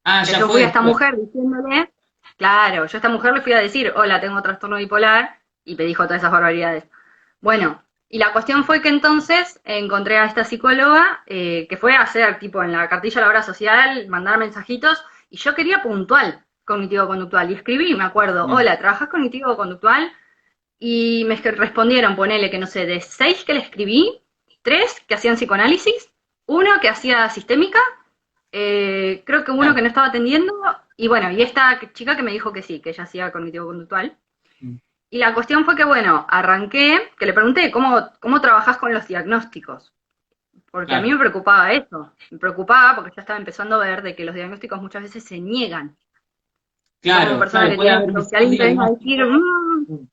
Ah, Que ya yo fue fui a esta después. mujer diciéndole, claro, yo a esta mujer le fui a decir, hola, tengo trastorno bipolar, y me dijo todas esas barbaridades. Bueno, y la cuestión fue que entonces encontré a esta psicóloga, que fue a hacer, tipo, en la cartilla de la obra social, mandar mensajitos, y yo quería puntual, cognitivo-conductual, y escribí, me acuerdo, Mm. hola, ¿trabajás cognitivo-conductual? Y me respondieron, ponele que no sé, de 6 que le escribí, 3 que hacían psicoanálisis, uno que hacía sistémica, creo que uno Claro. que no estaba atendiendo, y bueno, y esta chica que me dijo que sí, que ella hacía cognitivo-conductual. Mm. Y la cuestión fue que, bueno, arranqué, que le pregunté, ¿cómo trabajás con los diagnósticos? Porque a mí Claro. me preocupaba eso, me preocupaba porque ya estaba empezando a ver de que los diagnósticos muchas veces se niegan. Yo como Claro, persona claro, que puede tiene haber esto, si distintos alguien te venga a decir, diagnósticos.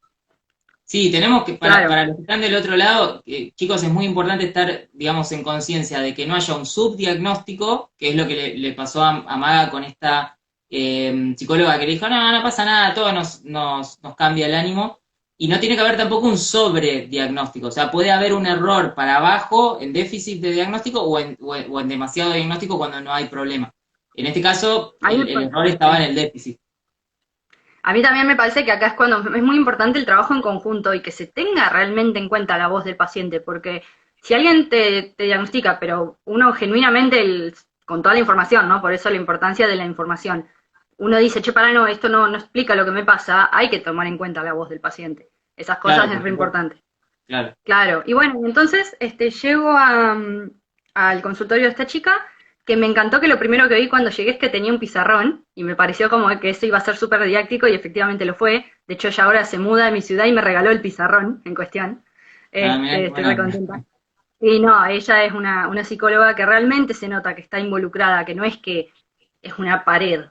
Sí, tenemos que, claro, para los que están del otro lado, chicos, es muy importante estar, digamos, en conciencia de que no haya un subdiagnóstico, que es lo que le pasó a Maga con esta psicóloga que le dijo, no, no pasa nada, todo nos cambia el ánimo. Y no tiene que haber tampoco un sobrediagnóstico, o sea, puede haber un error para abajo en déficit de diagnóstico o en demasiado diagnóstico cuando no hay problema. En este caso, Ahí me el parece, error estaba en sí. el déficit. A mí también me parece que acá es cuando es muy importante el trabajo en conjunto y que se tenga realmente en cuenta la voz del paciente, porque si alguien te diagnostica, pero uno genuinamente, con toda la información, ¿no? Por eso la importancia de la información, uno dice, che, para, no, esto no explica lo que me pasa, hay que tomar en cuenta la voz del paciente. Esas Claro, cosas es por re supuesto, importante. claro. Claro, y bueno, entonces llego al consultorio de esta chica, que me encantó que lo primero que vi cuando llegué es que tenía un pizarrón, y me pareció como que eso iba a ser súper didáctico, y efectivamente lo fue. De hecho, ella ahora se muda de mi ciudad y me regaló el pizarrón en cuestión. Ah, mirá, qué Estoy buena re onda. contenta. Y no, ella es una psicóloga que realmente se nota que está involucrada, que no es que es una pared.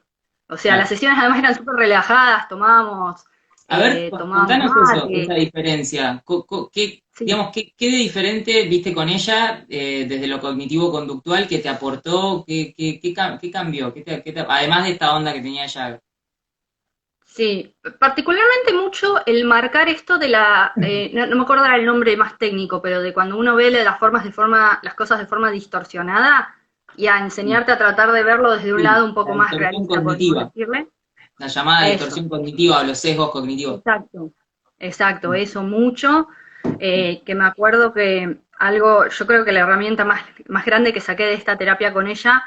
O sea, las Claro. sesiones además eran súper relajadas, A ver, tomábamos contanos eso, esa mate, diferencia. ¿Qué, sí. digamos, qué de diferente viste con ella desde lo cognitivo-conductual que te aportó? ¿Qué cambió? Además de esta onda que tenía ella. Sí, particularmente mucho el marcar esto de no me acuerdo ahora el nombre más técnico, pero de cuando uno ve las cosas de forma distorsionada y a Sí, enseñarte a tratar de verlo desde un sí, lado un poco la más distorsión realista, podríamos cognitiva, decirle. la llamada Eso, distorsión cognitiva o los sesgos cognitivos. exacto, exacto, eso mucho. Que me acuerdo que yo creo que la herramienta más grande que saqué de esta terapia con ella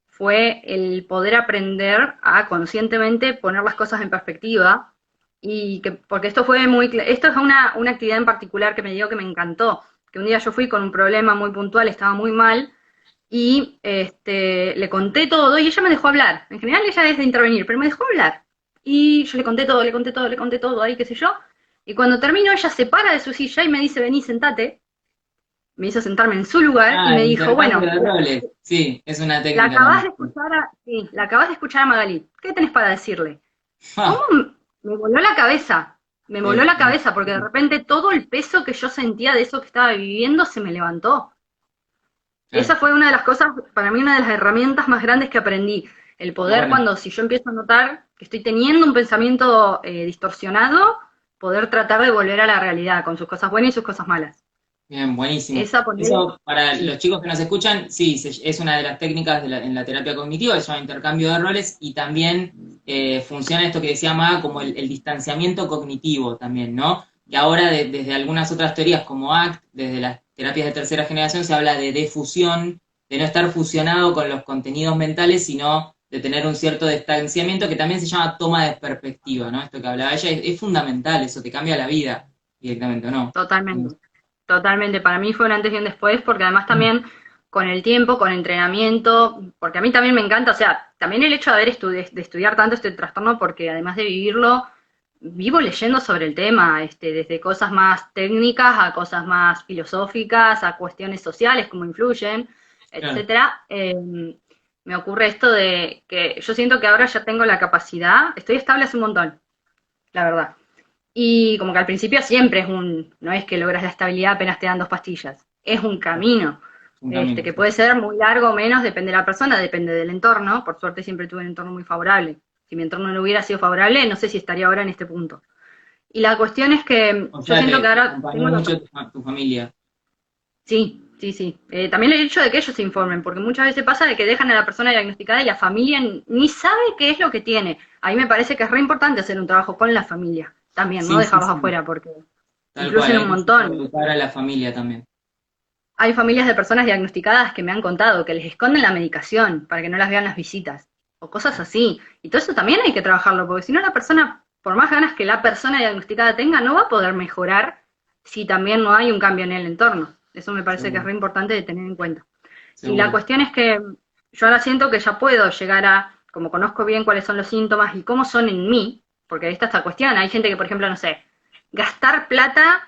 fue el poder aprender a conscientemente poner las cosas en perspectiva porque esto es una actividad en particular que me dio que me encantó, que un día yo fui con un problema muy puntual, estaba muy mal y le conté todo y ella me dejó hablar. En general ella es de intervenir, pero me dejó hablar. Y yo le conté todo, le conté todo, le conté todo, ahí qué sé yo. Y cuando terminó ella se para de su silla y me dice, vení, sentate. Me hizo sentarme en su lugar y Ah, me dijo, intercambio bueno, de roles. Sí, es una la técnica acabas también. de escuchar sí, la acabas de escuchar a Magali. ¿Qué tenés para decirle? ¿Cómo? Ah, Me voló la cabeza. Me voló la cabeza porque de repente todo el peso que yo sentía de eso que estaba viviendo se me levantó. Esa claro, fue una de las cosas, para mí una de las herramientas más grandes que aprendí. El qué poder bueno. si yo empiezo a notar que estoy teniendo un pensamiento distorsionado, poder tratar de volver a la realidad con sus cosas buenas y sus cosas malas. Bien, buenísimo. Esa poner, Eso para sí, los chicos que nos escuchan, sí, es una de las técnicas en la terapia cognitiva, se llama intercambio de roles y también funciona esto que decía Maga como el distanciamiento cognitivo también, ¿no? Y ahora desde algunas otras teorías como ACT, desde las terapias de tercera generación, se habla de defusión, de no estar fusionado con los contenidos mentales, sino de tener un cierto distanciamiento que también se llama toma de perspectiva, ¿no? Esto que hablaba ella es fundamental, eso te cambia la vida directamente, ¿o no? totalmente. Totalmente, para mí fue un antes y un después, porque además también con el tiempo, con entrenamiento, porque a mí también me encanta, o sea, también el hecho de de estudiar tanto este trastorno, porque además de vivirlo, vivo leyendo sobre el tema, desde cosas más técnicas a cosas más filosóficas, a cuestiones sociales, cómo influyen, Claro. etcétera. Me ocurre esto de que yo siento que ahora ya tengo la capacidad, estoy estable hace un montón, la verdad. Y como que al principio siempre no es que logras la estabilidad apenas te dan dos pastillas, es un camino, Un camino, que sí. puede ser muy largo o menos, depende de la persona, depende del entorno. Por suerte siempre tuve un entorno muy favorable. Si mi entorno no hubiera sido favorable, no sé si estaría ahora en este punto. Y la cuestión es que O yo sea, siento que te ahora acompañó tengo la... mucho tu familia. Sí, sí, sí. También el hecho de que ellos se informen, porque muchas veces pasa de que dejan a la persona diagnosticada y la familia ni sabe qué es lo que tiene. A mí me parece que es re importante hacer un trabajo con la familia también, no Sí, sí, dejarlos sí. afuera, porque Tal cual, influyen un hay que montón. educar a la familia también. Hay familias de personas diagnosticadas que me han contado que les esconden la medicación para que no las vean las visitas, o cosas así. Y todo eso también hay que trabajarlo, porque si no la persona, por más ganas que la persona diagnosticada tenga, no va a poder mejorar si también no hay un cambio en el entorno. Eso me parece que es Seguro, re importante de tener en cuenta. Y la seguro. cuestión es que yo ahora siento que ya puedo llegar como conozco bien cuáles son los síntomas y cómo son en mí, porque ahí está esta cuestión. Hay gente que, por ejemplo, no sé, gastar plata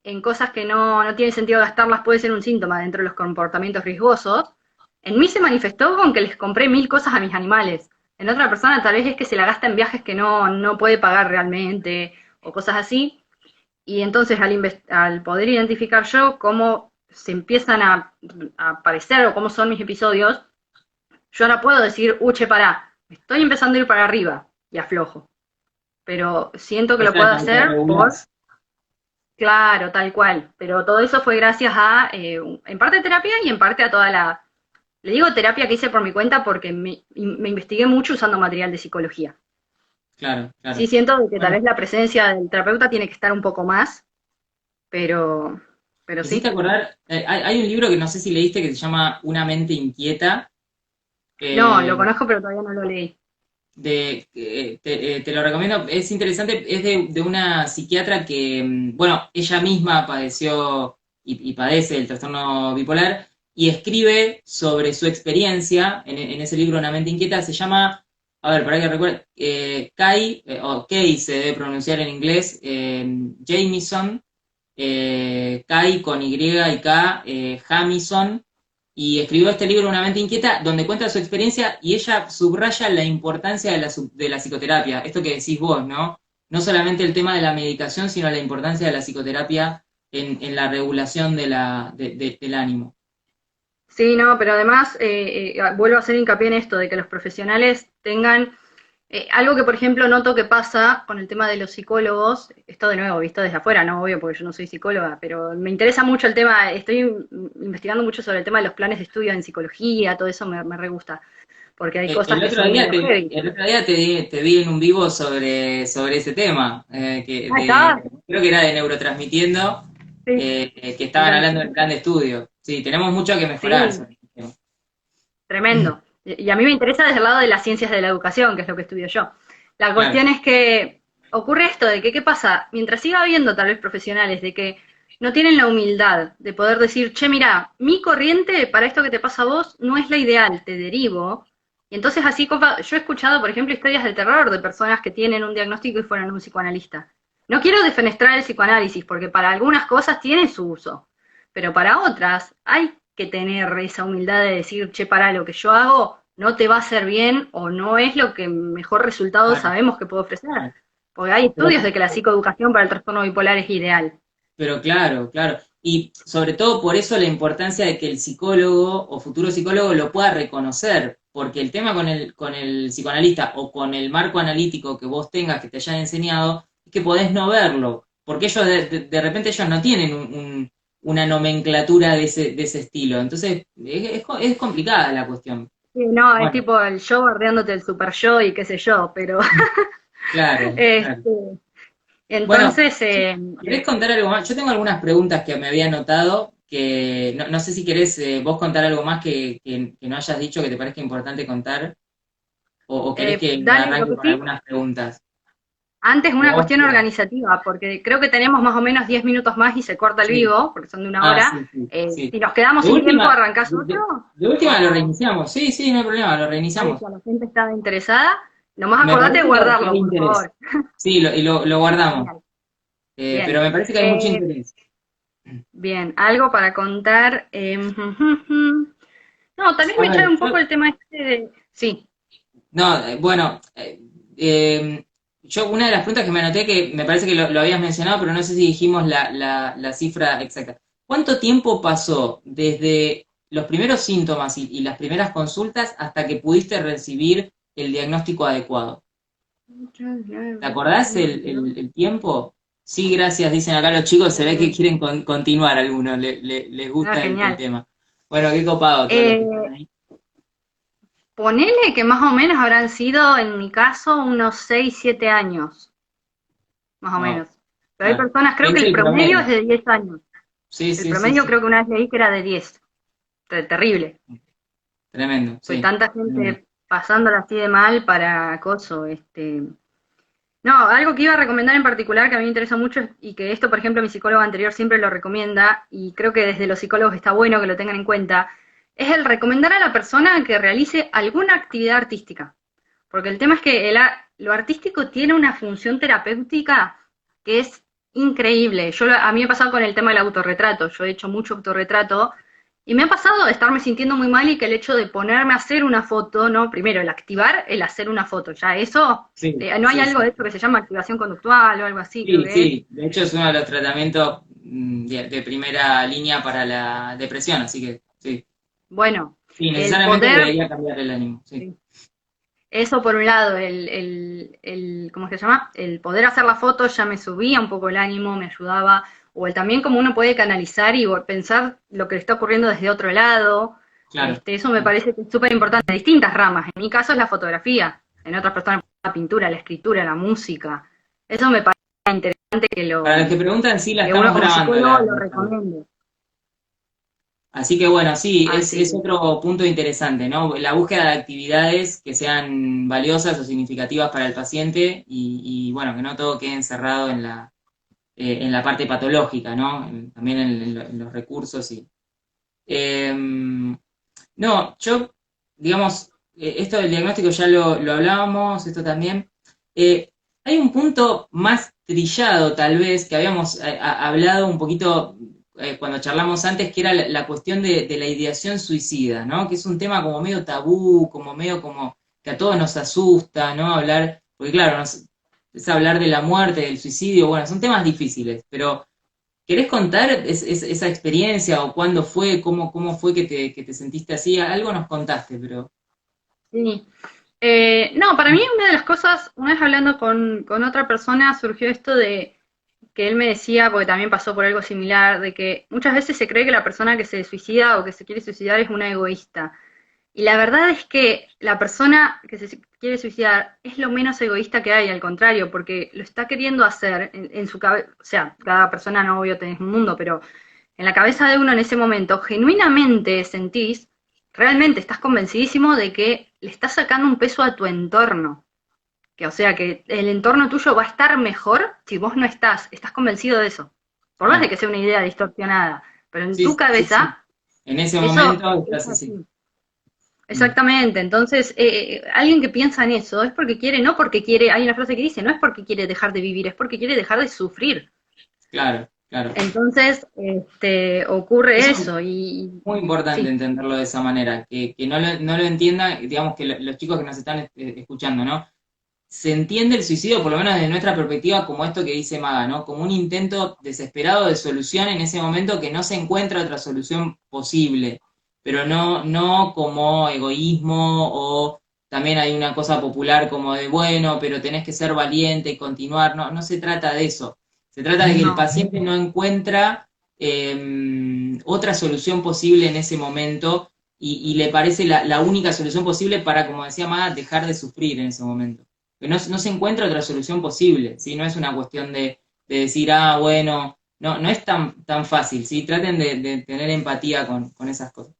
en cosas que no tiene sentido gastarlas puede ser un síntoma dentro de los comportamientos riesgosos. En mí se manifestó con que les compré 1000 cosas a mis animales. En otra persona tal vez es que se la gasta en viajes que no puede pagar realmente o cosas así. Y entonces al poder identificar yo cómo se empiezan a aparecer o cómo son mis episodios, yo ahora puedo decir, uche, pará, estoy empezando a ir para arriba y aflojo. Pero siento que O lo sea, puedo te hacer por... autorregulás. claro, tal cual. Pero todo eso fue gracias a, en parte terapia y en parte a toda la, le digo terapia que hice por mi cuenta porque me investigué mucho usando material de psicología. Claro, Sí claro. siento de que tal Bueno, vez la presencia del terapeuta tiene que estar un poco más, pero, pero me hiciste sí. acordar, hay un libro que no sé si leíste que se llama Una mente inquieta. No, lo eh, conozco pero todavía no lo leí. te lo recomiendo, es interesante, es de una psiquiatra que, bueno, ella misma padeció y padece el trastorno bipolar y escribe sobre su experiencia en ese libro Una mente inquieta, se llama, a ver, para que recuerde, Kai, o Kay se debe pronunciar en inglés, Jamieson, Kai con Y y K, Jamison, y escribió este libro Una mente inquieta, donde cuenta su experiencia y ella subraya la importancia de la psicoterapia. Esto que decís vos, ¿no? No solamente el tema de la medicación, sino la importancia de la psicoterapia en la regulación del ánimo. Sí, no, pero además vuelvo a hacer hincapié en esto, de que los profesionales tengan algo que, por ejemplo, noto que pasa con el tema de los psicólogos, esto de nuevo, visto desde afuera, no obvio porque yo no soy psicóloga, pero me interesa mucho el tema, estoy investigando mucho sobre el tema de los planes de estudio en psicología, todo eso me re gusta, porque hay cosas El que otro son día medio heavy. el otro día te vi en un vivo sobre ese tema, Ah, ¿estaba? creo que era de neurotransmitiendo, Sí, que en estaban hablando del planificación. plan de estudio. Sí, tenemos mucho que mejorar Sí, sobre este tema. tremendo. Y a mí me interesa desde el lado de las ciencias de la educación, que es lo que estudio yo. La Claro, cuestión es que ocurre esto de que, ¿qué pasa? Mientras siga habiendo tal vez profesionales de que no tienen la humildad de poder decir, che, mira, mi corriente para esto que te pasa a vos no es la ideal, te derivo. Y entonces así, yo he escuchado, por ejemplo, historias de terror de personas que tienen un diagnóstico y fueron a un psicoanalista. No quiero defenestrar el psicoanálisis, porque para algunas cosas tiene su uso, pero para otras hay que tener esa humildad de decir, che, para lo que yo hago no te va a hacer bien o no es lo que mejor resultado claro, sabemos que puede ofrecer. claro. Porque hay Pero, estudios de que la psicoeducación para el trastorno bipolar es ideal. pero claro, claro. Y sobre todo por eso la importancia de que el psicólogo o futuro psicólogo lo pueda reconocer, porque el tema con el psicoanalista o con el marco analítico que vos tengas, que te hayan enseñado, es que podés no verlo, porque ellos de repente ellos no tienen una nomenclatura de ese estilo. Entonces, es complicada la cuestión. Sí, no, es Bueno, tipo el yo bardeándote el super yo y qué sé yo, pero claro, claro. este, Bueno, entonces, ¿querés contar algo más? Yo tengo algunas preguntas que me había anotado, que no sé si querés vos contar algo más que no hayas dicho que te parezca importante contar, o querés que dale, lo arranque que con sí, algunas preguntas. antes Como una vos cuestión quieras. organizativa, porque creo que tenemos más o menos 10 minutos más y se corta el Sí. vivo, porque son de una Ah, hora. sí, sí, sí. Si nos quedamos De sin tiempo, última, ¿arrancás otro? de última lo O, reiniciamos. Sí, sí, no hay problema, lo dale, reiniciamos. si a la gente está interesada, nomás Me acordate de parece que hay guardarlo, por interés. favor. Sí, lo guardamos. Genial. Bien. Pero me parece que hay mucho interés. Bien, algo para contar. No, también A me trae ver, un poco el tema este de... Sí, no, bueno, yo una de las preguntas que me anoté que me parece que lo habías mencionado, pero no sé si dijimos la cifra exacta. ¿Cuánto tiempo pasó desde los primeros síntomas y las primeras consultas hasta que pudiste recibir el diagnóstico adecuado? ¿Te acordás el tiempo? Sí, gracias, dicen acá los chicos, se ve que quieren continuar algunos, les ah, gusta el genial. tema. Bueno, qué copado todos los que están Eh, ahí. ponele que más o menos habrán sido, en mi caso, unos 6 7 años, más o Wow, menos. Pero hay claro. personas, creo que Es el el promedio es promedio. de 10 años. Sí, El sí, sí, promedio sí. creo que una vez leí que era de 10. Terrible. Tremendo, Fue sí. tanta Tremendo. gente pasándola así de mal para acoso. No, algo que iba a recomendar en particular que a mí me interesa mucho y que esto, por ejemplo, mi psicólogo anterior siempre lo recomienda y creo que desde los psicólogos está bueno que lo tengan en cuenta, es el recomendar a la persona que realice alguna actividad artística. Porque el tema es que lo artístico tiene una función terapéutica que es increíble. A mí me ha pasado con el tema del autorretrato. Yo he hecho mucho autorretrato y me ha pasado de estarme sintiendo muy mal y que el hecho de ponerme a hacer una foto, ¿no? Primero, el activar, el hacer una foto. Ya eso, Sí, no hay sí, algo sí. de esto que se llama activación conductual o algo así, creo Sí, que es. sí. De hecho, es uno de los tratamientos de primera línea para la depresión, así que sí. Bueno, Sí, el necesariamente poder, debería cambiar el ánimo. Sí. sí, eso por un lado, ¿cómo se llama? El poder hacer la foto ya me subía un poco el ánimo, me ayudaba. o el también cómo uno puede canalizar y pensar lo que le está ocurriendo desde otro lado. Claro. Eso me parece que es súper importante. Distintas ramas. En mi caso es la fotografía, en otras personas la pintura, la escritura, la música. Eso me parece interesante Para los que preguntan, sí la que uno estamos como grabando psicólogo lo la charla. recomiende. Así que bueno, sí, Así es que, otro punto interesante, ¿no? La búsqueda de actividades que sean valiosas o significativas para el paciente y, bueno, que no todo quede encerrado en la parte patológica, ¿no? También en los recursos y... no, yo, digamos, esto del diagnóstico ya lo hablábamos, esto también. Eh, Hay un punto más trillado, tal vez, que habíamos hablado un poquito cuando charlamos antes, que era la cuestión de la ideación suicida, ¿no? Que es un tema como medio tabú, como medio como que a todos nos asusta, ¿no? Hablar, porque claro, es hablar de la muerte, del suicidio, bueno, son temas difíciles, pero ¿querés contar esa experiencia o cuándo fue, cómo fue que te sentiste así? Algo nos contaste, pero... sí. No, para mí una de las cosas, una vez hablando con otra persona, surgió esto de que él me decía, porque también pasó por algo similar, de que muchas veces se cree que la persona que se suicida o que se quiere suicidar es una egoísta. Y la verdad es que la persona que se quiere suicidar es lo menos egoísta que hay, al contrario, porque lo está queriendo hacer en su cabeza, o sea, cada persona no obvio tenés un mundo, pero en la cabeza de uno en ese momento, genuinamente sentís, realmente estás convencidísimo de que le estás sacando un peso a tu entorno. Que, o sea, que el entorno tuyo va a estar mejor si vos no estás convencido de eso. Por más de Claro. que sea una idea distorsionada, pero en tu Sí, sí, sí. cabeza, En ese eso momento es estás así. así. Mm, Exactamente, entonces alguien que piensa en eso es porque quiere, no porque quiere, hay una frase que dice, no es porque quiere dejar de vivir, es porque quiere dejar de sufrir. claro, claro. Entonces, ocurre Eso eso y muy importante sí, entenderlo de esa manera, que no lo entienda, digamos que los chicos que nos están escuchando, ¿no? Se entiende el suicidio, por lo menos desde nuestra perspectiva, como esto que dice Maga, ¿no? Como un intento desesperado de solución en ese momento que no se encuentra otra solución posible, pero no como egoísmo o también hay una cosa popular como de, bueno, pero tenés que ser valiente y continuar, no se trata de eso, se trata de que el no. paciente no encuentra otra solución posible en ese momento y le parece la única solución posible para, como decía Maga, dejar de sufrir en ese momento que no se encuentra otra solución posible, ¿sí? No es una cuestión de decir, ah, bueno, no es tan fácil, ¿sí? Traten de tener empatía con esas cosas.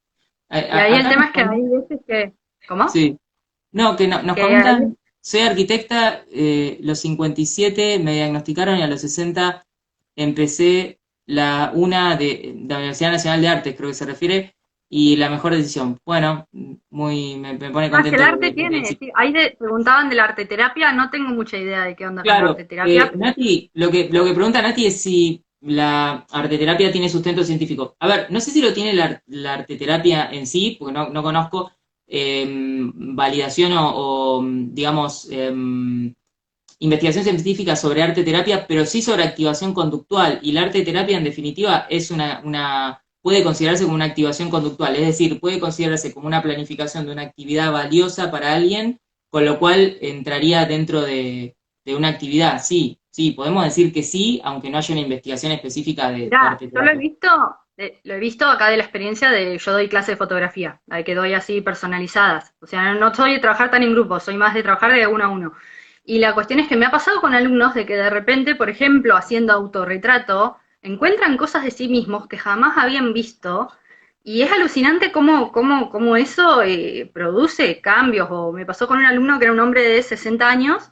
Y ahí el Acá tema es que hay veces que, ¿cómo? sí, no, que nos Que hay, comentan, soy arquitecta, los 57 me diagnosticaron y a los 60 empecé una de la Universidad Nacional de Artes, creo que se refiere, y la mejor decisión. Bueno, me pone más que el contento arte tiene, sí, ahí preguntaban de la arteterapia, no tengo mucha idea de qué onda con la claro, arteterapia, pero Nati, lo que pregunta Nati es si la arteterapia tiene sustento científico. A ver, no sé si lo tiene la arteterapia en sí, porque no conozco validación digamos, investigación científica sobre arte terapia, pero sí sobre activación conductual. Y la arte terapia, en definitiva, es puede considerarse como una activación conductual, es decir, puede considerarse como una planificación de una actividad valiosa para alguien, con lo cual entraría dentro de una actividad. Sí, sí, podemos decir que sí, aunque no haya una investigación específica de mirá, arte yo terapia. lo he visto acá de la experiencia de yo doy clase de fotografía, la que doy así personalizadas. O sea, no soy de trabajar tan en grupo, soy más de trabajar de uno a uno. Y la cuestión es que me ha pasado con alumnos de que de repente, por ejemplo, haciendo autorretrato, encuentran cosas de sí mismos que jamás habían visto. Y es alucinante cómo eso produce cambios. O me pasó con un alumno que era un hombre de 60 años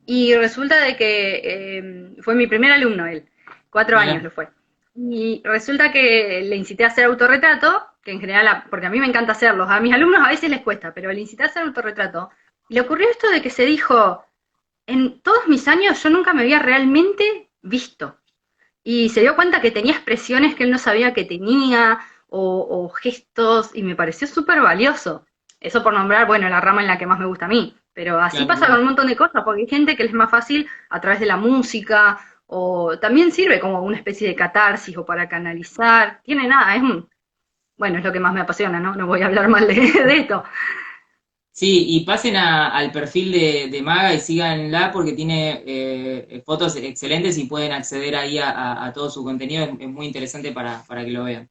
y resulta de que fue mi primer alumno él, 4 años Mira, lo fue. Y resulta que le incité a hacer autorretrato, que en general, porque a mí me encanta hacerlos, a mis alumnos a veces les cuesta, pero le incité a hacer autorretrato. Y le ocurrió esto de que se dijo, en todos mis años yo nunca me había realmente visto. Y se dio cuenta que tenía expresiones que él no sabía que tenía, o gestos, y me pareció súper valioso. Eso por nombrar, bueno, la rama en la que más me gusta a mí. Pero así claro, pasa con claro. un montón de cosas, porque hay gente que les es más fácil a través de la música, o también sirve como una especie de catarsis o para canalizar. Tiene nada, bueno, es lo que más me apasiona, ¿no? No voy a hablar mal de esto. Sí, y pasen al perfil de Maga y síganla porque tiene fotos excelentes y pueden acceder ahí a todo su contenido. Es muy interesante para que lo vean.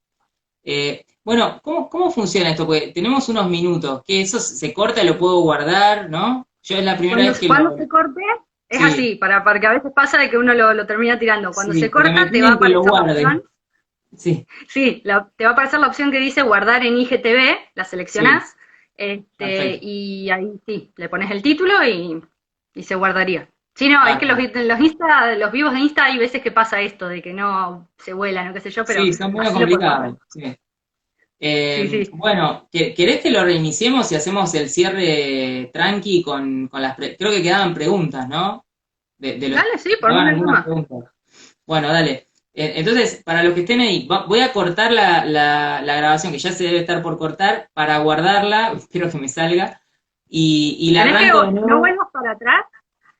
Bueno, ¿cómo funciona esto? Porque tenemos unos minutos, que eso se corta y lo puedo guardar, ¿no? Yo es la primera Cuando, vez que cuando lo... se corte, es Sí, así, porque a veces pasa de que uno lo termina tirando. Cuando sí, se porque me corta, te va a piden que lo aparecer la guarde. opción. Sí, Sí, te va a aparecer la opción que dice guardar en IGTV, la sí, seleccionás, perfecto. y ahí sí, le pones el título y se guardaría. Sí, no, es que Bárbaro. los vivos de Insta hay veces que pasa esto, de que no se vuelan o qué sé yo, pero Sí, son medio así lo puedes guardar. complicados. Sí. Sí, sí. Bueno, ¿querés que lo reiniciemos y hacemos el cierre tranqui con las... Creo que quedaban preguntas, ¿no? De los... Dale, sí, por mí Quedaban no hay algunas problema. preguntas. Bueno, dale. Entonces, para los que estén ahí, voy a cortar la grabación, que ya se debe estar por cortar, para guardarla, espero que me salga, y la Tenés que, arranco de no nuevo. vuelvas para atrás,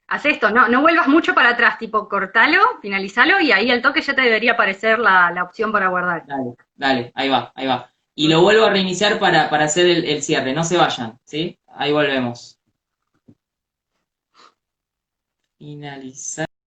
haz esto, no vuelvas mucho para atrás, tipo cortalo, finalizalo y ahí al toque ya te debería aparecer la opción para guardar. Dale, dale, ahí va, ahí va. Y lo vuelvo a reiniciar para hacer el cierre, no se vayan, ¿sí? Ahí volvemos. Finalizar.